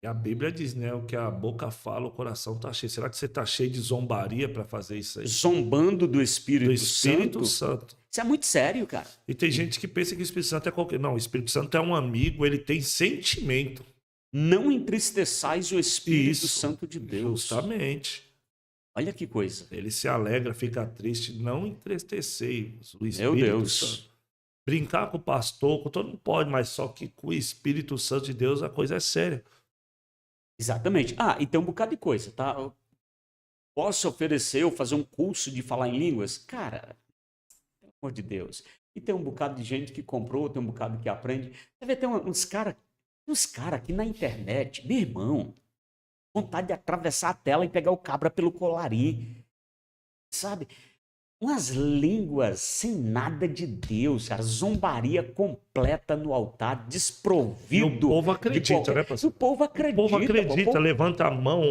E a Bíblia diz, né? O que a boca fala, o coração tá cheio. Será que você tá cheio de zombaria para fazer isso aí? Zombando do Espírito, Do Espírito Santo. Isso é muito sério, cara. E tem gente que pensa que o Espírito Santo é qualquer... Não, o Espírito Santo é um amigo, ele tem sentimento. Não entristeçais o Espírito Isso, Santo de Deus. Justamente. Olha que coisa. Ele se alegra, fica triste. Não entristeceis o Meu Espírito Deus. Santo. Brincar com o pastor, com todo mundo pode, mas só que com o Espírito Santo de Deus a coisa é séria. Exatamente. Ah, e tem um bocado de coisa, tá? Eu posso oferecer ou fazer um curso de falar em línguas? Cara, pelo amor de Deus. E tem um bocado de gente que comprou, tem um bocado que aprende. Você vê, tem uns caras aqui na internet, meu irmão, vontade de atravessar a tela e pegar o cabra pelo colarinho, sabe? Umas línguas sem nada de Deus, cara, zombaria completa no altar, desprovido. E o povo acredita, né, pastor? O povo acredita. O povo acredita, o povo, levanta a mão,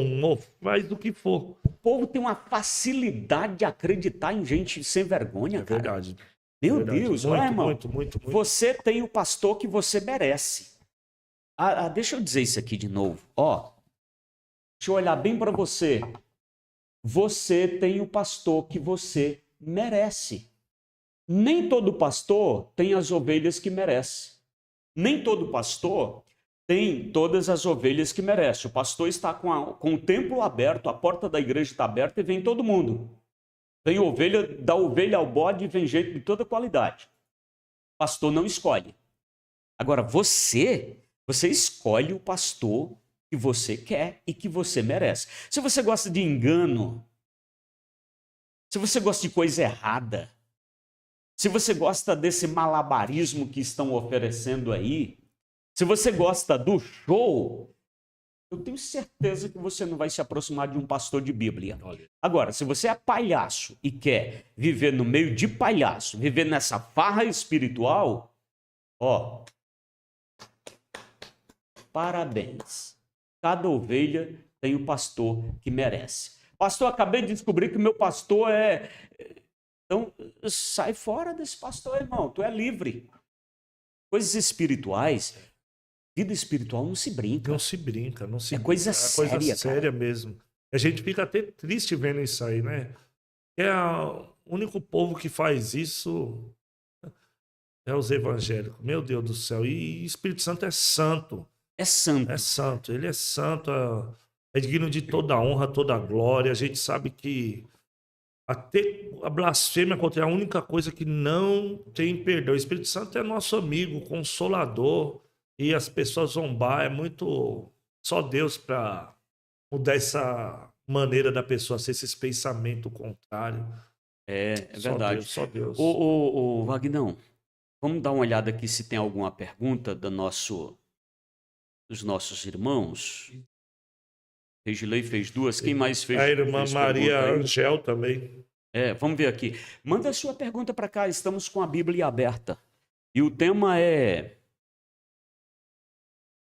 faz o que for. o povo tem uma facilidade de acreditar em gente sem vergonha, É cara. verdade. Meu Verdade. Deus, Muito, olha, irmão, muito. você tem o pastor que você merece. Deixa eu dizer isso aqui de novo. Ó, deixa eu olhar bem para você. Você tem o pastor que você merece. Nem todo pastor tem as ovelhas que merece. Nem todo pastor tem todas as ovelhas que merece. O pastor está com o templo aberto, a porta da igreja está aberta e vem todo mundo. Vem ovelha, da ovelha ao bode, vem gente de toda qualidade. O pastor não escolhe. Agora, você escolhe o pastor que você quer e que você merece. Se você gosta de engano, se você gosta de coisa errada, se você gosta desse malabarismo que estão oferecendo aí, se você gosta do show, eu tenho certeza que você não vai se aproximar de um pastor de Bíblia. Agora, se você é palhaço e quer viver no meio de palhaço, viver nessa farra espiritual, ó, parabéns. Cada ovelha tem o pastor que merece. Pastor, acabei de descobrir que o meu pastor é... Então, sai fora desse pastor, irmão. Tu é livre. Coisas espirituais, vida espiritual não se brinca. Não se brinca, não se É coisa séria, coisa séria cara. mesmo. A gente fica até triste vendo isso aí, né? O único povo que faz isso é os evangélicos. Meu Deus do céu. E Espírito Santo é santo. É santo. É santo, ele é santo, é digno de toda honra, toda glória. A gente sabe que até a blasfêmia contra ele é a única coisa que não tem perdão. O Espírito Santo é nosso amigo, consolador, e as pessoas zombar é muito só Deus para mudar essa maneira da pessoa ser esses pensamentos contrários. É Só verdade. Deus, só Ô, Deus. ô, ô, Vagnão, vamos dar uma olhada aqui se tem alguma pergunta dos nossos irmãos. Regilei fez duas. Quem mais A irmã fez Maria pergunta aí? Angel também. Vamos ver aqui. Manda a sua pergunta para cá. Estamos com a Bíblia aberta. E o tema é: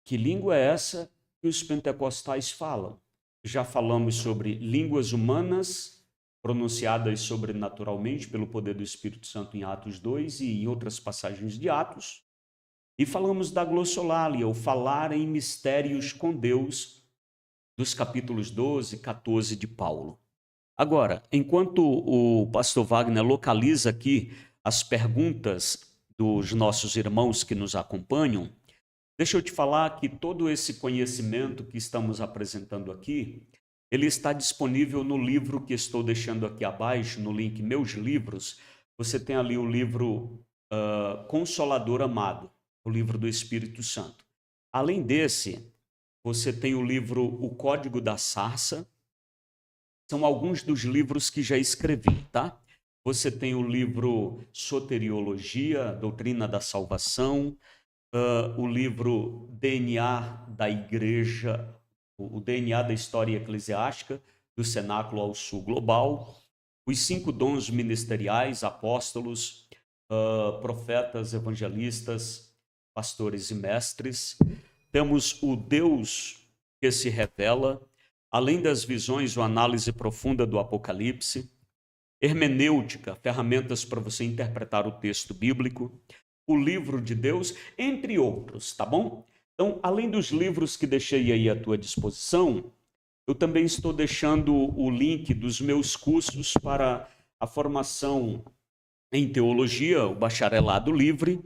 que língua é essa que os pentecostais falam? Já falamos sobre línguas humanas pronunciadas sobrenaturalmente pelo poder do Espírito Santo em Atos 2 e em outras passagens de Atos. E falamos da glossolalia, o falar em mistérios com Deus, dos capítulos 12 e 14 de Paulo. Agora, enquanto o pastor Wagner localiza aqui as perguntas dos nossos irmãos que nos acompanham, deixa eu te falar que todo esse conhecimento que estamos apresentando aqui, ele está disponível no livro que estou deixando aqui abaixo, no link Meus Livros. Você tem ali o livro Consolador Amado, o livro do Espírito Santo. Além desse, você tem o livro O Código da Sarça. São alguns dos livros que já escrevi, tá? Você tem o livro Soteriologia, Doutrina da Salvação, o livro DNA da Igreja, o DNA da História Eclesiástica, do Cenáculo ao Sul Global, os 5 dons ministeriais, apóstolos, profetas, evangelistas, pastores e mestres. Temos o Deus que se revela, além das visões, uma análise profunda do Apocalipse, hermenêutica, ferramentas para você interpretar o texto bíblico, o livro de Deus, entre outros, tá bom? Então, além dos livros que deixei aí à tua disposição, eu também estou deixando o link dos meus cursos para a formação em teologia, o bacharelado livre.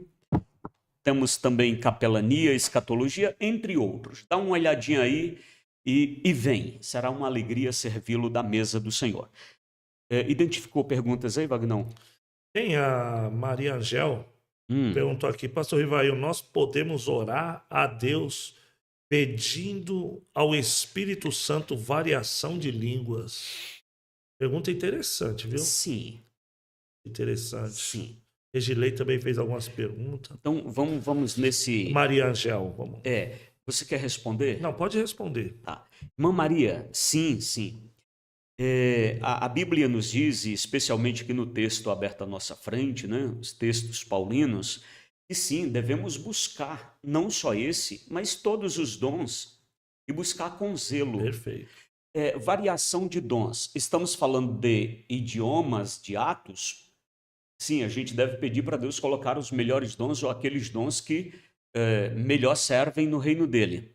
Temos também capelania, escatologia, entre outros. Dá uma olhadinha aí e vem. Será uma alegria servi-lo da mesa do Senhor. Identificou perguntas aí, Vagnão? Tem a Maria Angel, perguntou aqui, pastor Rivail, nós podemos orar a Deus pedindo ao Espírito Santo variação de línguas? Pergunta interessante, viu? Sim. Interessante. Sim. Regilei também fez algumas perguntas. Então, vamos nesse... Maria Angel, vamos. Você quer responder? Não, pode responder. Tá. Irmã Maria, sim. A Bíblia nos diz, especialmente aqui no texto aberto à nossa frente, né, os textos paulinos, que sim, devemos buscar não só esse, mas todos os dons e buscar com zelo. Perfeito. Variação de dons. Estamos falando de idiomas, de atos. Sim, a gente deve pedir para Deus colocar os melhores dons ou aqueles dons que melhor servem no reino dele.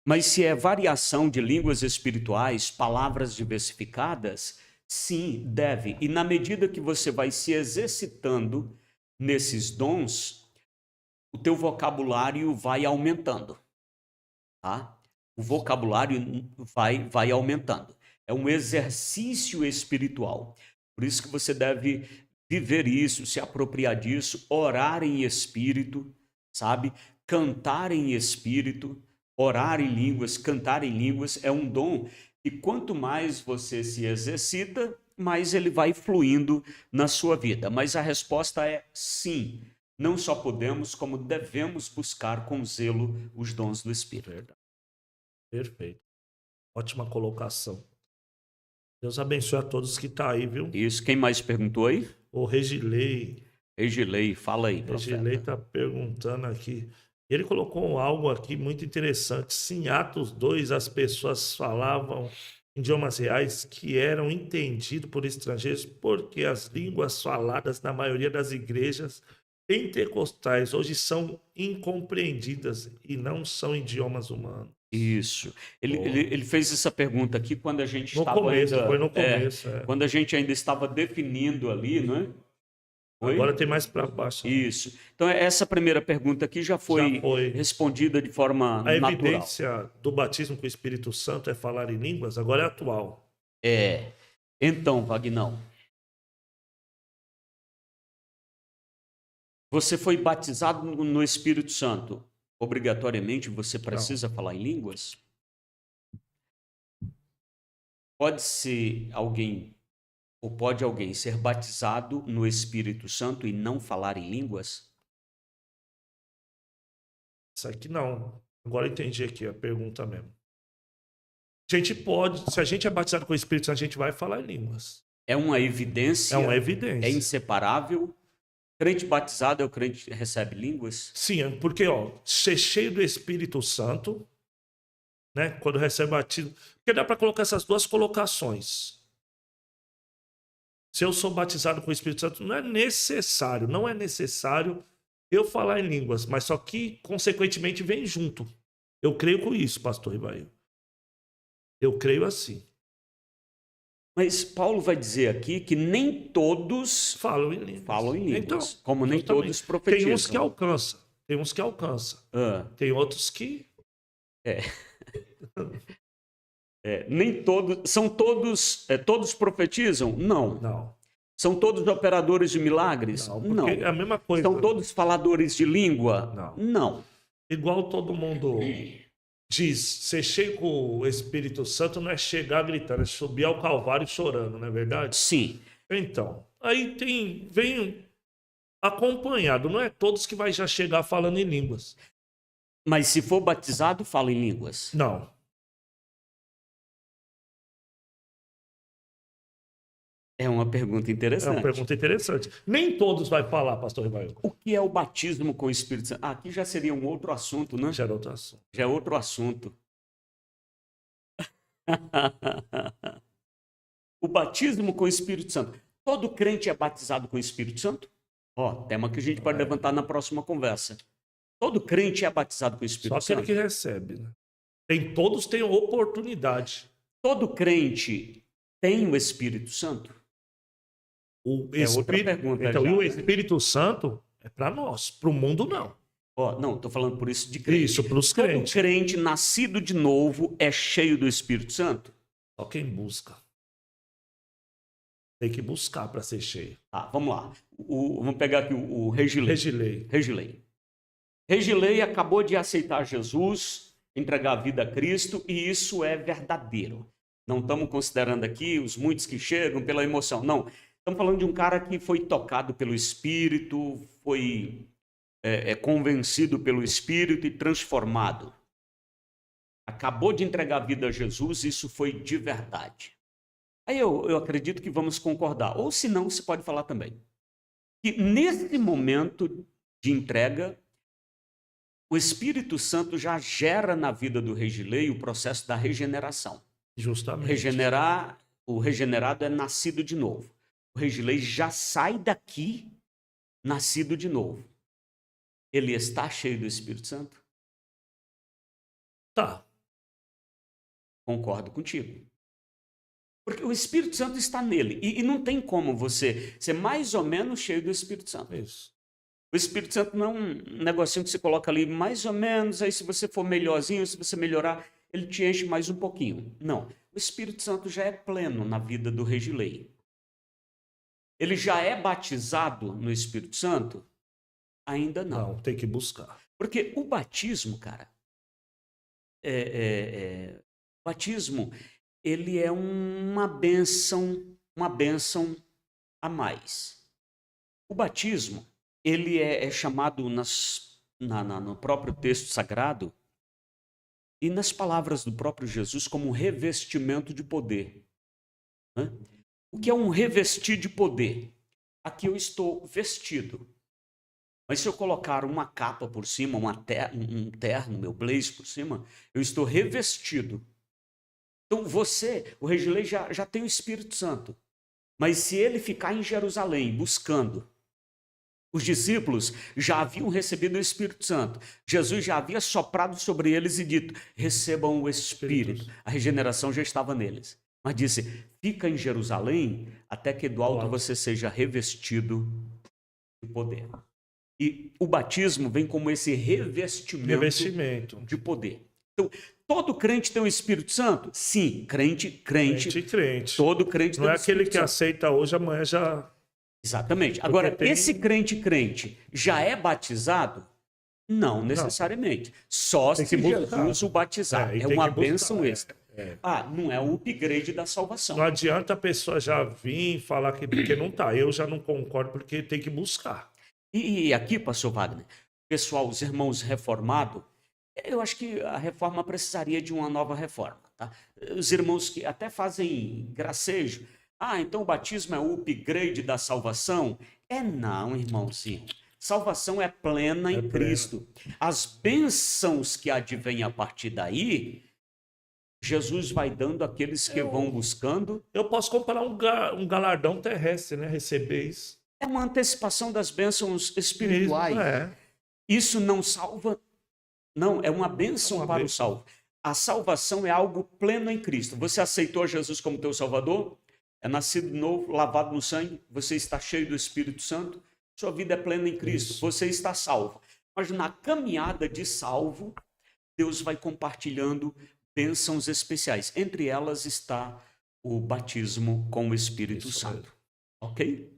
Mas se é variação de línguas espirituais, palavras diversificadas, sim, deve. E na medida que você vai se exercitando nesses dons, o teu vocabulário vai aumentando, tá? O vocabulário vai aumentando. É um exercício espiritual. Por isso que você deve viver isso, se apropriar disso, orar em espírito, sabe? Cantar em espírito, orar em línguas, cantar em línguas é um dom e quanto mais você se exercita, mais ele vai fluindo na sua vida. Mas a resposta é sim. Não só podemos, como devemos buscar com zelo os dons do Espírito. Verdade. Perfeito. Ótima colocação. Deus abençoe a todos que estão aí, viu? Isso. Quem mais perguntou aí? O Regilei. Regilei, fala aí, profeta. Regilei está perguntando aqui. Ele colocou algo aqui muito interessante. Se em Atos 2 as pessoas falavam idiomas reais que eram entendidos por estrangeiros, porque as línguas faladas na maioria das igrejas pentecostais hoje são incompreendidas e não são idiomas humanos. Isso. Ele fez essa pergunta aqui quando a gente No estava começo, ainda... foi no começo. Quando a gente ainda estava definindo ali, não é? Oi? Agora tem mais para baixo. Isso. Então, essa primeira pergunta aqui já foi respondida de forma A natural. evidência do batismo com o Espírito Santo é falar em línguas, agora é atual. Então, Vagnão, você foi batizado no Espírito Santo. Obrigatoriamente você precisa falar em línguas? Pode alguém ser batizado no Espírito Santo e não falar em línguas? Isso aqui não. Agora eu entendi aqui a pergunta mesmo. A gente pode, se a gente é batizado com o Espírito Santo, a gente vai falar em línguas. É uma evidência. É uma evidência. É inseparável. Crente batizado é o crente que recebe línguas? Sim, porque ser cheio do Espírito Santo, né? Quando recebe batismo, porque dá para colocar essas duas colocações. Se eu sou batizado com o Espírito Santo, não é necessário eu falar em línguas, mas só que consequentemente vem junto. Eu creio com isso, pastor Rivaio. Eu creio assim. Mas Paulo vai dizer aqui que nem todos falam em línguas. Então, como nem todos profetizam. Tem uns que alcançam. Tem outros que... Nem todos... São todos... todos profetizam? Não. São todos operadores de milagres? Não. É a mesma coisa. São todos faladores de língua? Não. Igual todo mundo diz, ser cheio com o Espírito Santo não é chegar gritando, é subir ao Calvário chorando, não é verdade? Sim. Então, aí vem acompanhado, não é todos que vai já chegar falando em línguas. Mas se for batizado, fala em línguas? Não. É uma pergunta interessante. Nem todos vai falar, pastor Rivaio. O que é o batismo com o Espírito Santo? Aqui já seria um outro assunto, né? Já é outro assunto. O batismo com o Espírito Santo. Todo crente é batizado com o Espírito Santo? Tema que a gente pode levantar na próxima conversa. Todo crente é batizado com o Espírito Santo? Só aquele que recebe, né? Todos têm oportunidade. Todo crente tem o Espírito Santo? Outra pergunta. Então, e o Espírito Santo é para nós, para o mundo não. Não, estou falando por isso de crente. Isso, para os crentes. Todo crente nascido de novo é cheio do Espírito Santo? Só quem busca. Tem que buscar para ser cheio. Vamos lá. Vamos pegar aqui o Regilei. Regilei acabou de aceitar Jesus, entregar a vida a Cristo, e isso é verdadeiro. Não estamos considerando aqui os muitos que chegam pela emoção. Não. Estamos falando de um cara que foi tocado pelo Espírito, foi convencido pelo Espírito e transformado. Acabou de entregar a vida a Jesus, isso foi de verdade. Aí eu acredito que vamos concordar. Ou se não, você pode falar também. Que nesse momento de entrega, o Espírito Santo já gera na vida do Regilei o processo da regeneração. Justamente. O regenerado é nascido de novo. O Regilei já sai daqui nascido de novo. Ele está cheio do Espírito Santo? Tá. Concordo contigo. Porque o Espírito Santo está nele. E não tem como você ser mais ou menos cheio do Espírito Santo. Isso. O Espírito Santo não é um negocinho que você coloca ali mais ou menos, aí se você for melhorzinho, se você melhorar, ele te enche mais um pouquinho. Não. O Espírito Santo já é pleno na vida do Regilei. Ele já é batizado no Espírito Santo? Ainda não. Não, tem que buscar. Porque o batismo, cara, o batismo, ele é uma bênção a mais. O batismo, ele é chamado no próprio texto sagrado e nas palavras do próprio Jesus como um revestimento de poder. Né? O que é um revestir de poder? Aqui eu estou vestido. Mas se eu colocar uma capa por cima, um terno, meu blazer por cima, eu estou revestido. Então o Regilei já tem o Espírito Santo. Mas se ele ficar em Jerusalém buscando, os discípulos já haviam recebido o Espírito Santo. Jesus já havia soprado sobre eles e dito, recebam o Espírito. A regeneração já estava neles. Mas disse, fica em Jerusalém até que do alto você seja revestido de poder. E o batismo vem como esse revestimento de poder. Então, todo crente tem o Espírito Santo? Sim, crente. Todo crente não tem é o Espírito aquele que Santo. aceita hoje, amanhã já... Exatamente. Agora, esse crente já é batizado? Não necessariamente. Só se Jesus o batizar. É uma bênção extra. Não é o upgrade da salvação. Não adianta a pessoa já vir falar que porque não tá. Eu já não concordo porque tem que buscar. E aqui, pastor Wagner, pessoal, os irmãos reformados, eu acho que a reforma precisaria de uma nova reforma. Tá? Os irmãos que até fazem gracejo. Então o batismo é o upgrade da salvação? Não, irmãozinho. Salvação é plena em Cristo. As bênçãos que advêm a partir daí, Jesus vai dando àqueles que vão buscando. Eu posso comparar um galardão terrestre, né? Receber isso. É uma antecipação das bênçãos espirituais. Isso não salva, não, é uma bênção para o salvo. A salvação é algo pleno em Cristo. Você aceitou Jesus como teu Salvador? É nascido de novo, lavado no sangue, você está cheio do Espírito Santo, sua vida é plena em Cristo, você está salvo. Mas na caminhada de salvo, Deus vai compartilhando bênçãos especiais. Entre elas está o batismo com o Espírito Santo. Ok?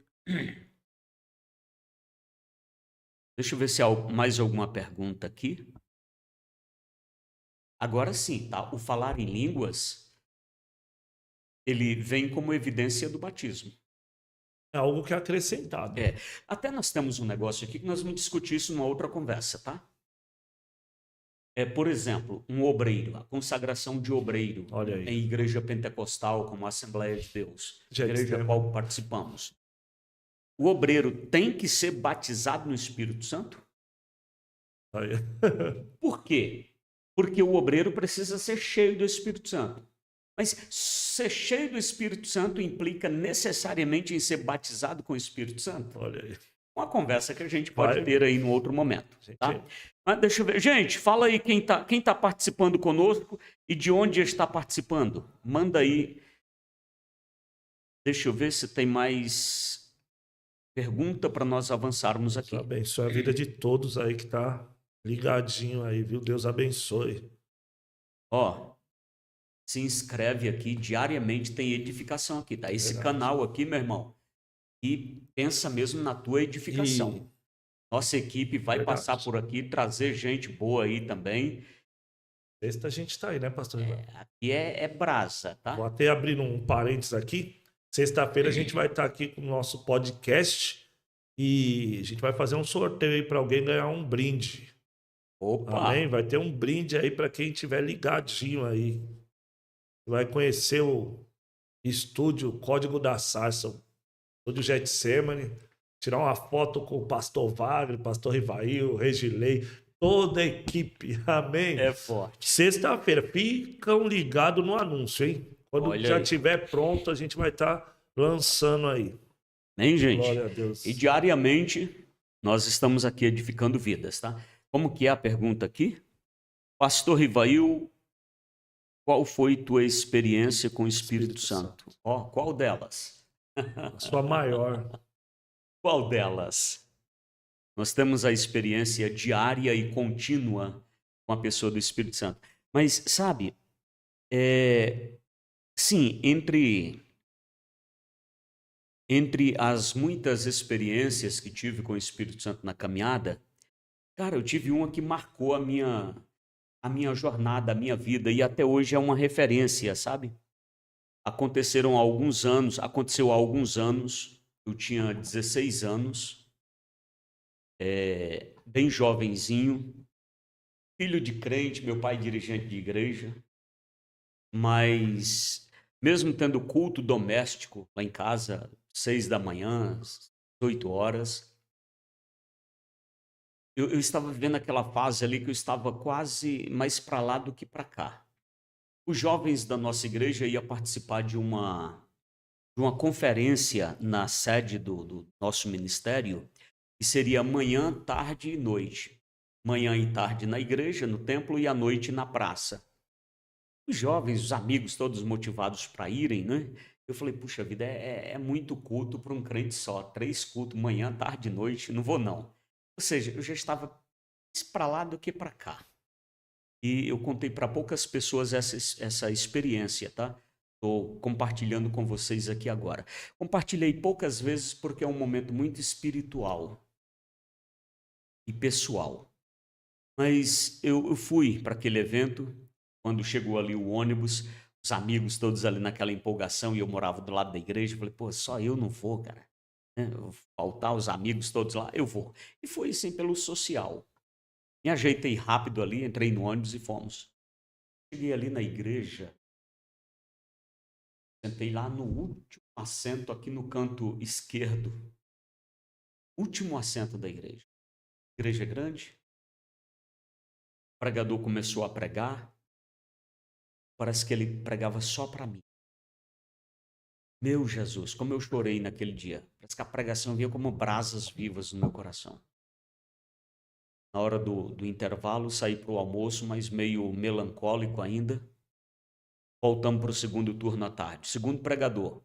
Deixa eu ver se há mais alguma pergunta aqui. Agora sim, tá? O falar em línguas, ele vem como evidência do batismo. É algo que é acrescentado. Até nós temos um negócio aqui que nós vamos discutir isso numa outra conversa, tá? Por exemplo, um obreiro, a consagração de obreiro em igreja pentecostal, como a Assembleia de Deus, igreja a qual participamos. O obreiro tem que ser batizado no Espírito Santo? Por quê? Porque o obreiro precisa ser cheio do Espírito Santo. Mas ser cheio do Espírito Santo implica necessariamente em ser batizado com o Espírito Santo? Olha aí. Uma conversa que a gente pode ter aí no outro momento. Tá? Mas deixa eu ver. Gente, fala aí quem tá participando conosco e de onde está participando. Manda aí. Deixa eu ver se tem mais pergunta para nós avançarmos aqui. Deus abençoe a vida de todos aí que tá ligadinho aí, viu? Deus abençoe. Se inscreve aqui, diariamente tem edificação aqui, tá? Esse canal aqui, meu irmão, e pensa mesmo na tua edificação. Nossa equipe vai passar por aqui, trazer gente boa aí também. Sexta a gente tá aí, né, pastor? Aqui é brasa, tá? Vou até abrir um parênteses aqui. Sexta-feira a gente vai estar aqui com o nosso podcast e a gente vai fazer um sorteio aí para alguém ganhar um brinde. Opa! Amém? Vai ter um brinde aí para quem estiver ligadinho aí. Vai conhecer o estúdio Código da Sarça, o estúdio Getsemane, tirar uma foto com o pastor Wagner, pastor Rivail, Regilei, toda a equipe. Amém? É forte. Sexta-feira, ficam ligados no anúncio, hein? Quando já estiver pronto, a gente vai estar lançando aí. Hein, gente? Glória a Deus. E diariamente nós estamos aqui edificando vidas, tá? Como que é a pergunta aqui? Pastor Rivail, qual foi tua experiência com o Espírito Santo? Qual delas? A sua maior. Qual delas? Nós temos a experiência diária e contínua com a pessoa do Espírito Santo. Mas, sabe, sim, entre as muitas experiências que tive com o Espírito Santo na caminhada, cara, eu tive uma que marcou a minha jornada, a minha vida, e até hoje é uma referência, sabe? Aconteceu há alguns anos, eu tinha 16 anos, bem jovenzinho, filho de crente, meu pai dirigente de igreja, mas mesmo tendo culto doméstico lá em casa, 6 da manhã, 8 horas, eu estava vivendo aquela fase ali que eu estava quase mais para lá do que para cá. Os jovens da nossa igreja iam participar de uma conferência na sede do nosso ministério, que seria manhã, tarde e noite. Manhã e tarde na igreja, no templo, e à noite na praça. Os jovens, os amigos, todos motivados para irem, né? Eu falei, puxa vida, é muito culto para um crente só. 3 cultos, manhã, tarde e noite, não vou não. Ou seja, eu já estava mais para lá do que para cá. E eu contei para poucas pessoas essa experiência, tá? Estou compartilhando com vocês aqui agora. Compartilhei poucas vezes porque é um momento muito espiritual e pessoal. Mas eu fui para aquele evento, quando chegou ali o ônibus, os amigos todos ali naquela empolgação, e eu morava do lado da igreja, eu falei, pô, só eu não vou, cara. Né? Eu vou faltar os amigos todos lá, eu vou. E foi assim pelo social. Me ajeitei rápido ali, entrei no ônibus e fomos. Cheguei ali na igreja, sentei lá no último assento, aqui no canto esquerdo. Último assento da igreja. Igreja grande. O pregador começou a pregar. Parece que ele pregava só para mim. Meu Jesus, como eu chorei naquele dia. Parece que a pregação vinha como brasas vivas no meu coração. Na hora do intervalo, saí para o almoço, mas meio melancólico ainda. Voltamos para o segundo turno à tarde. Segundo pregador.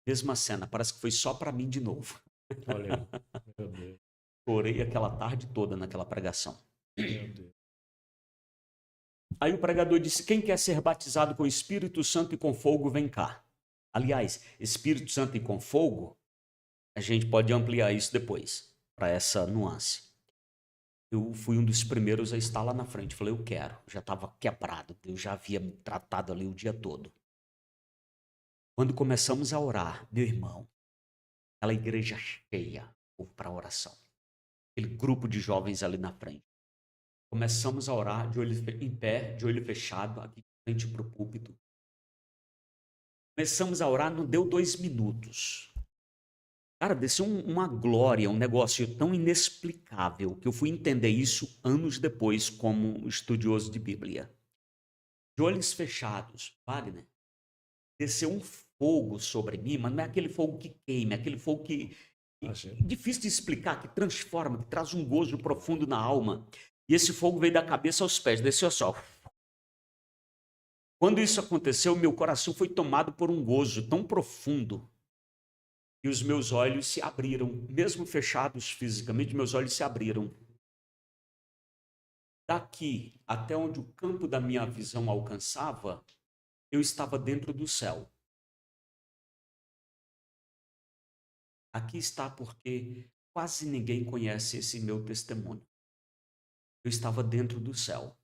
Mesma cena, parece que foi só para mim de novo. Olha aí. Meu Deus. Chorei aquela tarde toda naquela pregação. Meu Deus. Aí o pregador disse, quem quer ser batizado com Espírito Santo e com fogo, vem cá. Aliás, Espírito Santo e com fogo, a gente pode ampliar isso depois, para essa nuance. Eu fui um dos primeiros a estar lá na frente. Falei, eu quero. Já estava quebrado. Deus já havia me tratado ali o dia todo. Quando começamos a orar, meu irmão, aquela igreja cheia para oração. Aquele grupo de jovens ali na frente. Começamos a orar de olho em pé, de olho fechado, aqui frente para o púlpito. Começamos a orar, não deu 2 minutos. Cara, desceu uma glória, um negócio tão inexplicável que eu fui entender isso anos depois como estudioso de Bíblia. De olhos fechados, vale, né? Desceu um fogo sobre mim, mas não é aquele fogo que queima, é aquele fogo que difícil de explicar, que transforma, que traz um gozo profundo na alma. E esse fogo veio da cabeça aos pés, desceu só. Quando isso aconteceu, meu coração foi tomado por um gozo tão profundo e os meus olhos se abriram, mesmo fechados fisicamente, meus olhos se abriram. Daqui até onde o campo da minha visão alcançava, eu estava dentro do céu. Aqui está porque quase ninguém conhece esse meu testemunho. Eu estava dentro do céu.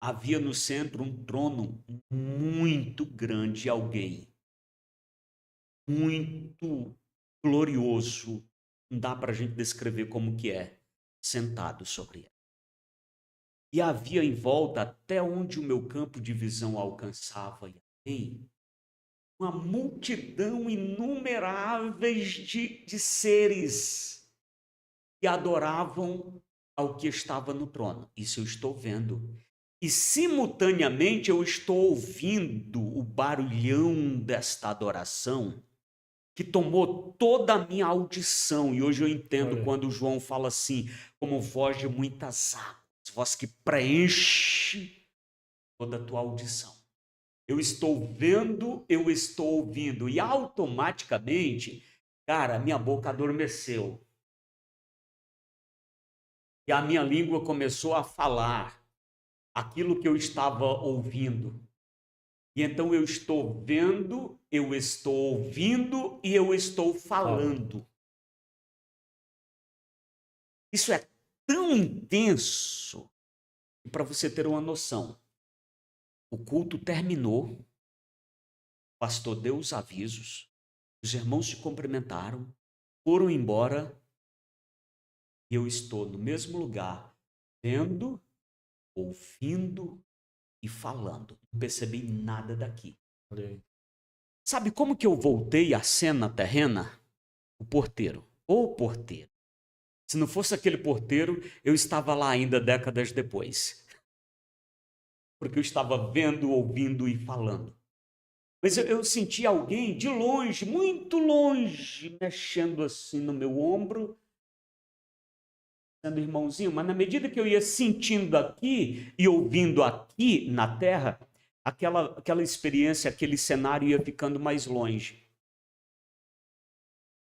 Havia no centro um trono muito grande, alguém muito glorioso, não dá para a gente descrever como que é, sentado sobre ela. E havia em volta, até onde o meu campo de visão alcançava, uma multidão inumeráveis de seres que adoravam ao que estava no trono. Isso eu estou vendo. E simultaneamente eu estou ouvindo o barulhão desta adoração que tomou toda a minha audição. E hoje eu entendo quando João fala assim, como voz de muitas águas, voz que preenche toda a tua audição. Eu estou vendo, eu estou ouvindo, e automaticamente, cara, minha boca adormeceu. E a minha língua começou a falar aquilo que eu estava ouvindo. E então eu estou vendo, eu estou ouvindo e eu estou falando. Isso é tão intenso. E para você ter uma noção, o culto terminou, o pastor deu os avisos, os irmãos se cumprimentaram, foram embora e eu estou no mesmo lugar, vendo, ouvindo e falando. Não percebi nada daqui. Sabe como que eu voltei à cena terrena? O porteiro. O porteiro. Se não fosse aquele porteiro, eu estava lá ainda décadas depois. Porque eu estava vendo, ouvindo e falando. Mas eu senti alguém de longe, muito longe, mexendo assim no meu ombro, sendo irmãozinho, mas na medida que eu ia sentindo aqui e ouvindo aqui na terra, aquela experiência, aquele cenário ia ficando mais longe.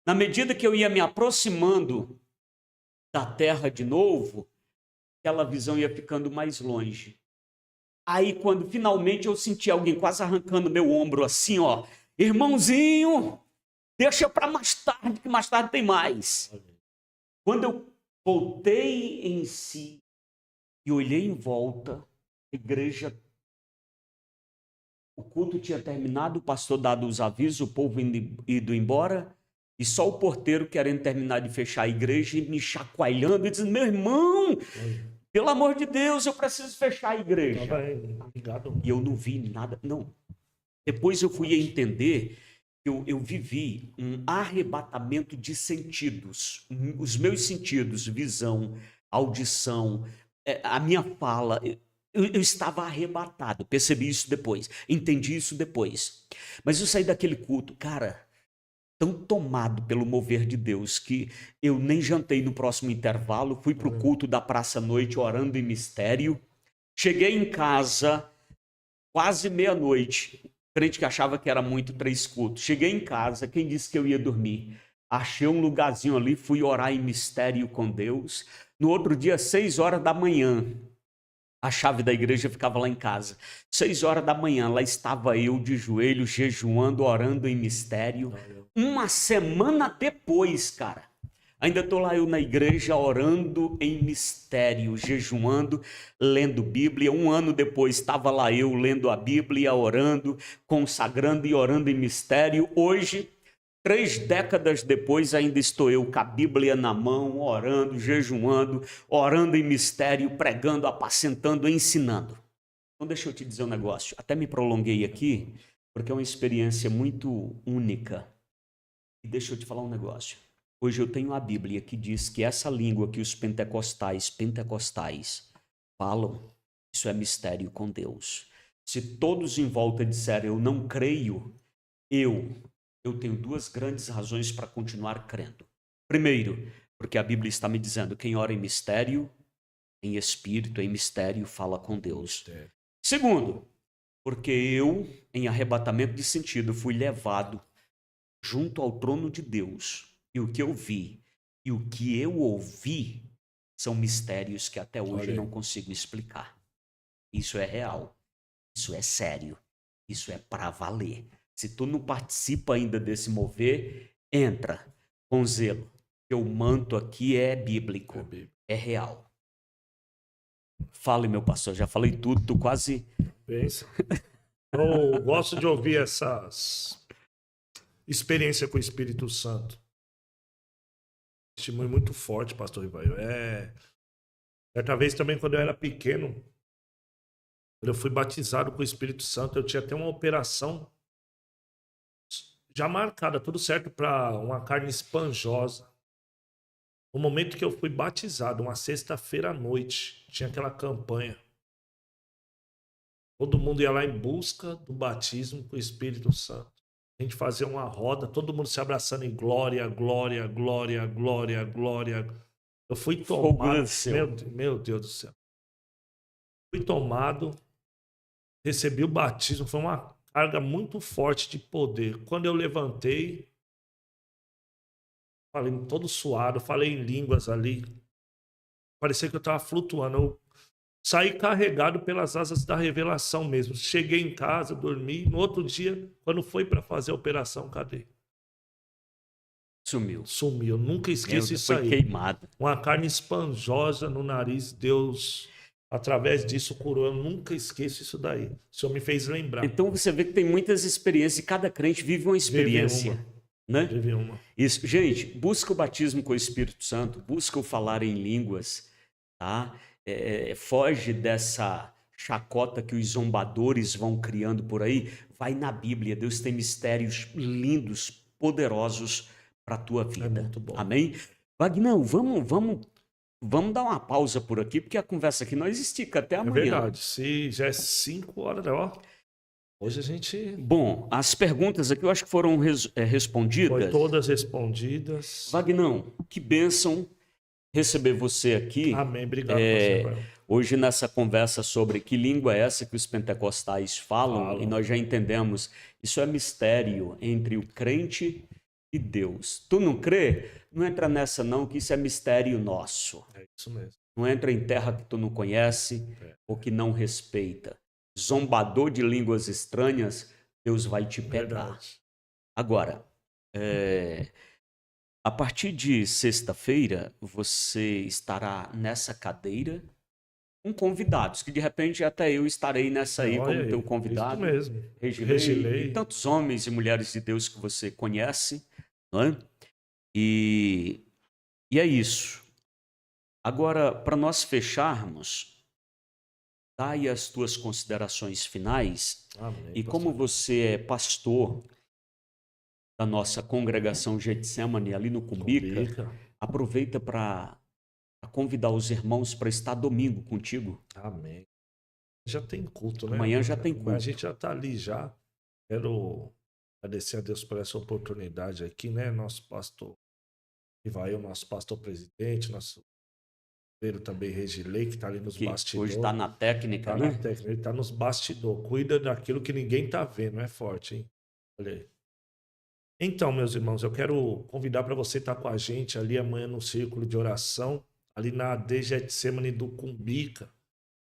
Na medida que eu ia me aproximando da terra de novo, aquela visão ia ficando mais longe. Aí, quando finalmente eu senti alguém quase arrancando meu ombro assim, ó, irmãozinho, deixa para mais tarde, que mais tarde tem mais. Quando eu voltei em si e olhei em volta, a igreja, o culto tinha terminado, o pastor dado os avisos, o povo ido embora, e só o porteiro querendo terminar de fechar a igreja e me chacoalhando e dizendo, meu irmão, pelo amor de Deus, eu preciso fechar a igreja. E eu não vi nada, não. Depois eu fui entender que eu vivi um arrebatamento de sentidos. Os meus sentidos, visão, audição, a minha fala, eu estava arrebatado. Percebi isso depois, entendi isso depois. Mas eu saí daquele culto, cara, tão tomado pelo mover de Deus que eu nem jantei no próximo intervalo, fui para o culto da Praça Noite orando em mistério, cheguei em casa quase meia-noite, crente que achava que era muito 3 cultos, cheguei em casa, quem disse que eu ia dormir? Achei um lugarzinho ali, fui orar em mistério com Deus, no outro dia 6 horas da manhã, a chave da igreja ficava lá em casa. 6 horas da manhã, lá estava eu de joelhos, jejuando, orando em mistério. Uma semana depois, cara, ainda estou lá eu na igreja orando em mistério, jejuando, lendo Bíblia. 1 ano depois estava lá eu lendo a Bíblia, orando, consagrando e orando em mistério. Hoje, 3 décadas depois, ainda estou eu com a Bíblia na mão, orando, jejuando, orando em mistério, pregando, apacentando, ensinando. Então deixa eu te dizer um negócio, até me prolonguei aqui, porque é uma experiência muito única. E deixa eu te falar um negócio. Hoje eu tenho a Bíblia que diz que essa língua que os pentecostais falam, isso é mistério com Deus. Se todos em volta disserem eu não creio, eu tenho 2 grandes razões para continuar crendo. Primeiro, porque a Bíblia está me dizendo, quem ora em mistério, em espírito, em mistério, fala com Deus. Segundo, porque eu, em arrebatamento de sentido, fui levado junto ao trono de Deus. E o que eu vi e o que eu ouvi são mistérios que até hoje eu não consigo explicar. Isso é real, isso é sério, isso é para valer. Se tu não participa ainda desse mover, entra com zelo. O manto aqui é bíblico, é real. Fale, meu pastor, já falei tudo, tu quase... Pensa. Eu gosto de ouvir essas experiências com o Espírito Santo. Testemunho muito forte, pastor Rivaio. Certa vez também, quando eu era pequeno, quando eu fui batizado com o Espírito Santo, eu tinha até uma operação já marcada, tudo certo para uma carne esponjosa. No momento que eu fui batizado, uma sexta-feira à noite, tinha aquela campanha. Todo mundo ia lá em busca do batismo com o Espírito Santo. A gente fazia uma roda, todo mundo se abraçando em glória, glória, glória, glória, glória. Eu fui tomado, meu Deus do céu. Fui tomado, recebi o batismo, foi uma carga muito forte de poder. Quando eu levantei, falei todo suado, falei em línguas ali. Parecia que eu estava flutuando. Eu saí carregado pelas asas da revelação mesmo. Cheguei em casa, dormi. No outro dia, quando foi para fazer a operação, cadê? Sumiu. Sumiu. Eu nunca esqueço isso aí. Foi queimado. Uma carne esponjosa no nariz. Deus, através disso, curou. Eu nunca esqueço isso daí. O Senhor me fez lembrar. Então você vê que tem muitas experiências. E cada crente vive uma experiência. Vive uma. Isso. Gente, busca o batismo com o Espírito Santo. Busca o falar em línguas. Tá? Foge dessa chacota que os zombadores vão criando por aí. Vai na Bíblia. Deus tem mistérios lindos, poderosos para a tua vida. É muito bom. Amém? Vagnão, vamos dar uma pausa por aqui, porque a conversa aqui não estica até amanhã. É verdade. Se já é 5 horas, ó. Hoje a gente... Bom, as perguntas aqui eu acho que foram respondidas. Foi todas respondidas. Vagnão, que bênção receber você aqui. Amém. Obrigado, pastor. Hoje, nessa conversa sobre que língua é essa que os pentecostais falam, e nós já entendemos, isso é mistério entre o crente e Deus. Tu não crê? Não entra nessa não, que isso é mistério nosso. É isso mesmo. Não entra em terra que tu não conhece ou que não respeita. Zombador de línguas estranhas, Deus vai te pegar. Verdade. Agora, a partir de sexta-feira, você estará nessa cadeira com convidados, que de repente até eu estarei nessa aí Olha como teu aí, convidado. isso mesmo. Regilei, e tantos homens e mulheres de Deus que você conhece, não é? E é isso. Agora, para nós fecharmos, dá aí as tuas considerações finais. Amém, E como você é pastor da nossa congregação Getsemane ali no Cumbica, aproveita para convidar os irmãos para estar domingo contigo. Amém. Já tem culto, né? Amanhã já tem culto. A gente já está ali já. Quero agradecer a Deus por essa oportunidade aqui, né? Nosso pastor Ivael, nosso pastor presidente, nosso primeiro também Regilei, que está ali nos bastidores. Hoje está na técnica, tá né? Na técnica, ele está nos bastidores. Cuida daquilo que ninguém está vendo, é forte, hein? Olha aí. Então, meus irmãos, eu quero convidar para você estar com a gente ali amanhã no círculo de oração, ali na AD Getsemane do Cumbica,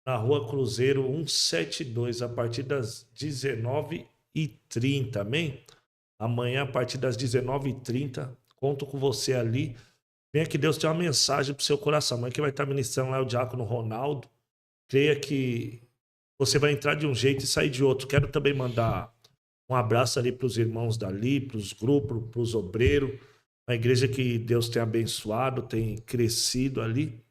na Rua Cruzeiro 172, a partir das 19h30, amém? Amanhã, a partir das 19h30, conto com você ali. Venha que Deus tenha uma mensagem para o seu coração. Amanhã que vai estar ministrando lá o diácono Ronaldo. Creia que você vai entrar de um jeito e sair de outro. Quero também mandar um abraço ali para os irmãos dali, para os grupos, para os obreiros. Uma igreja que Deus tem abençoado, tem crescido ali.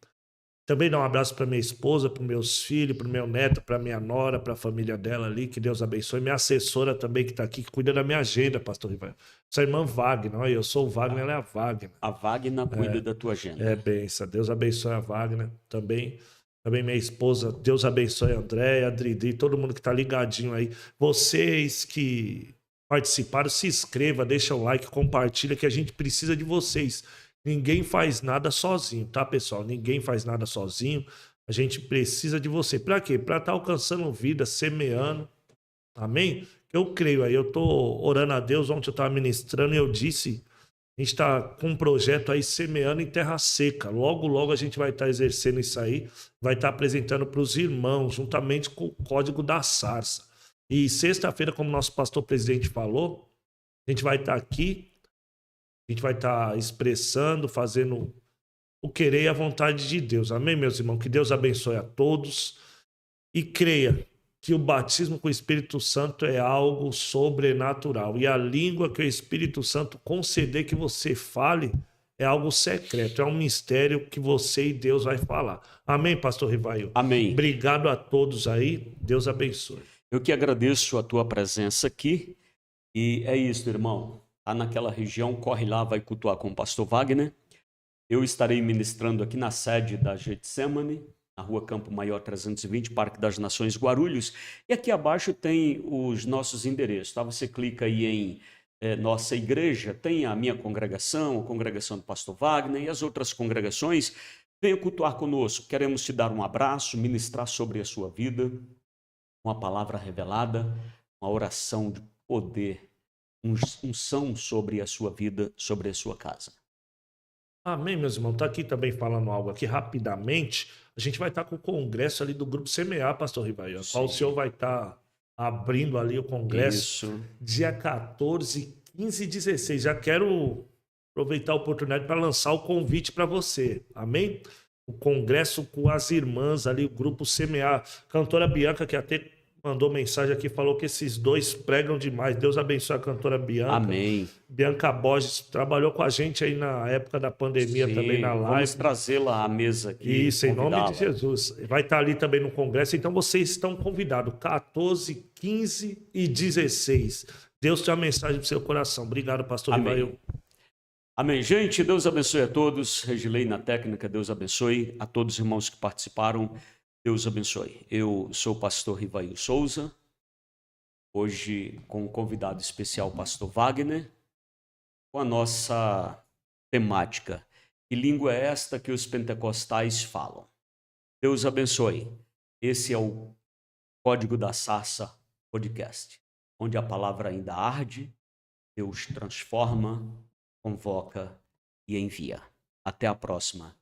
Também dar um abraço para minha esposa, para meus filhos, para o meu neto, para minha nora, para a família dela ali, que Deus abençoe. Minha assessora também que está aqui, que cuida da minha agenda, pastor Rivael. Essa irmã Wagner, olha, eu sou o Wagner, ela é a Wagner. A Wagner cuida da tua agenda. É benção, Deus abençoe a Wagner também. Também minha esposa, Deus abençoe a Andréia, a Dridi, todo mundo que está ligadinho aí. Vocês que participaram, se inscreva, deixa o like, compartilha, que a gente precisa de vocês. Ninguém faz nada sozinho, tá, pessoal? Ninguém faz nada sozinho. A gente precisa de você. Para quê? Para estar alcançando vida, semeando. Amém? Eu creio aí. Eu tô orando a Deus. Ontem eu estava ministrando e eu disse... A gente está com um projeto aí semeando em terra seca. Logo, logo a gente vai estar exercendo isso aí. Vai estar apresentando para os irmãos, juntamente com o código da sarça. E sexta-feira, como nosso pastor presidente falou, a gente vai estar aqui. A gente vai estar expressando, fazendo o querer e a vontade de Deus. Amém, meus irmãos? Que Deus abençoe a todos. E creia que o batismo com o Espírito Santo é algo sobrenatural. E a língua que o Espírito Santo conceder que você fale é algo secreto. É um mistério que você e Deus vai falar. Amém, pastor Rivail? Amém. Obrigado a todos aí. Deus abençoe. Eu que agradeço a tua presença aqui. E é isso, irmão. Tá naquela região, corre lá, vai cultuar com o pastor Wagner. Eu estarei ministrando aqui na sede da Getsemane, na Rua Campo Maior 320, Parque das Nações, Guarulhos. E aqui abaixo tem os nossos endereços, tá? Você clica aí em nossa igreja, tem a minha congregação, a congregação do pastor Wagner e as outras congregações. Venha cultuar conosco. Queremos te dar um abraço, ministrar sobre a sua vida, uma palavra revelada, uma oração de poder, unção sobre a sua vida, sobre a sua casa. Amém, meus irmãos. Está aqui também falando algo aqui rapidamente. A gente vai estar com o congresso ali do Grupo Semear, pastor Rivail, qual o senhor vai estar abrindo ali o congresso. Isso. Dia 14, 15 e 16. Já quero aproveitar a oportunidade para lançar o convite para você. Amém? O congresso com as irmãs ali, o Grupo Semear. Cantora Bianca, que até mandou mensagem aqui, falou que esses dois pregam demais. Deus abençoe a cantora Bianca. Amém. Bianca Borges trabalhou com a gente aí na época da pandemia. Sim, também na live. Vamos trazê-la à mesa aqui. Isso, em nome de Jesus. Vai estar ali também no congresso. Então vocês estão convidados. 14, 15 e 16. Deus tem uma mensagem para o seu coração. Obrigado, pastor Rivail. Amém. Gente, Deus abençoe a todos. Regilei na técnica, Deus abençoe. A todos os irmãos que participaram, Deus abençoe. Eu sou o pastor Rivail Souza. Hoje com um convidado especial, o pastor Wagner, com a nossa temática. Que língua é esta que os pentecostais falam? Deus abençoe. Esse é o Código da Sarça Podcast, onde a palavra ainda arde, Deus transforma, convoca e envia. Até a próxima.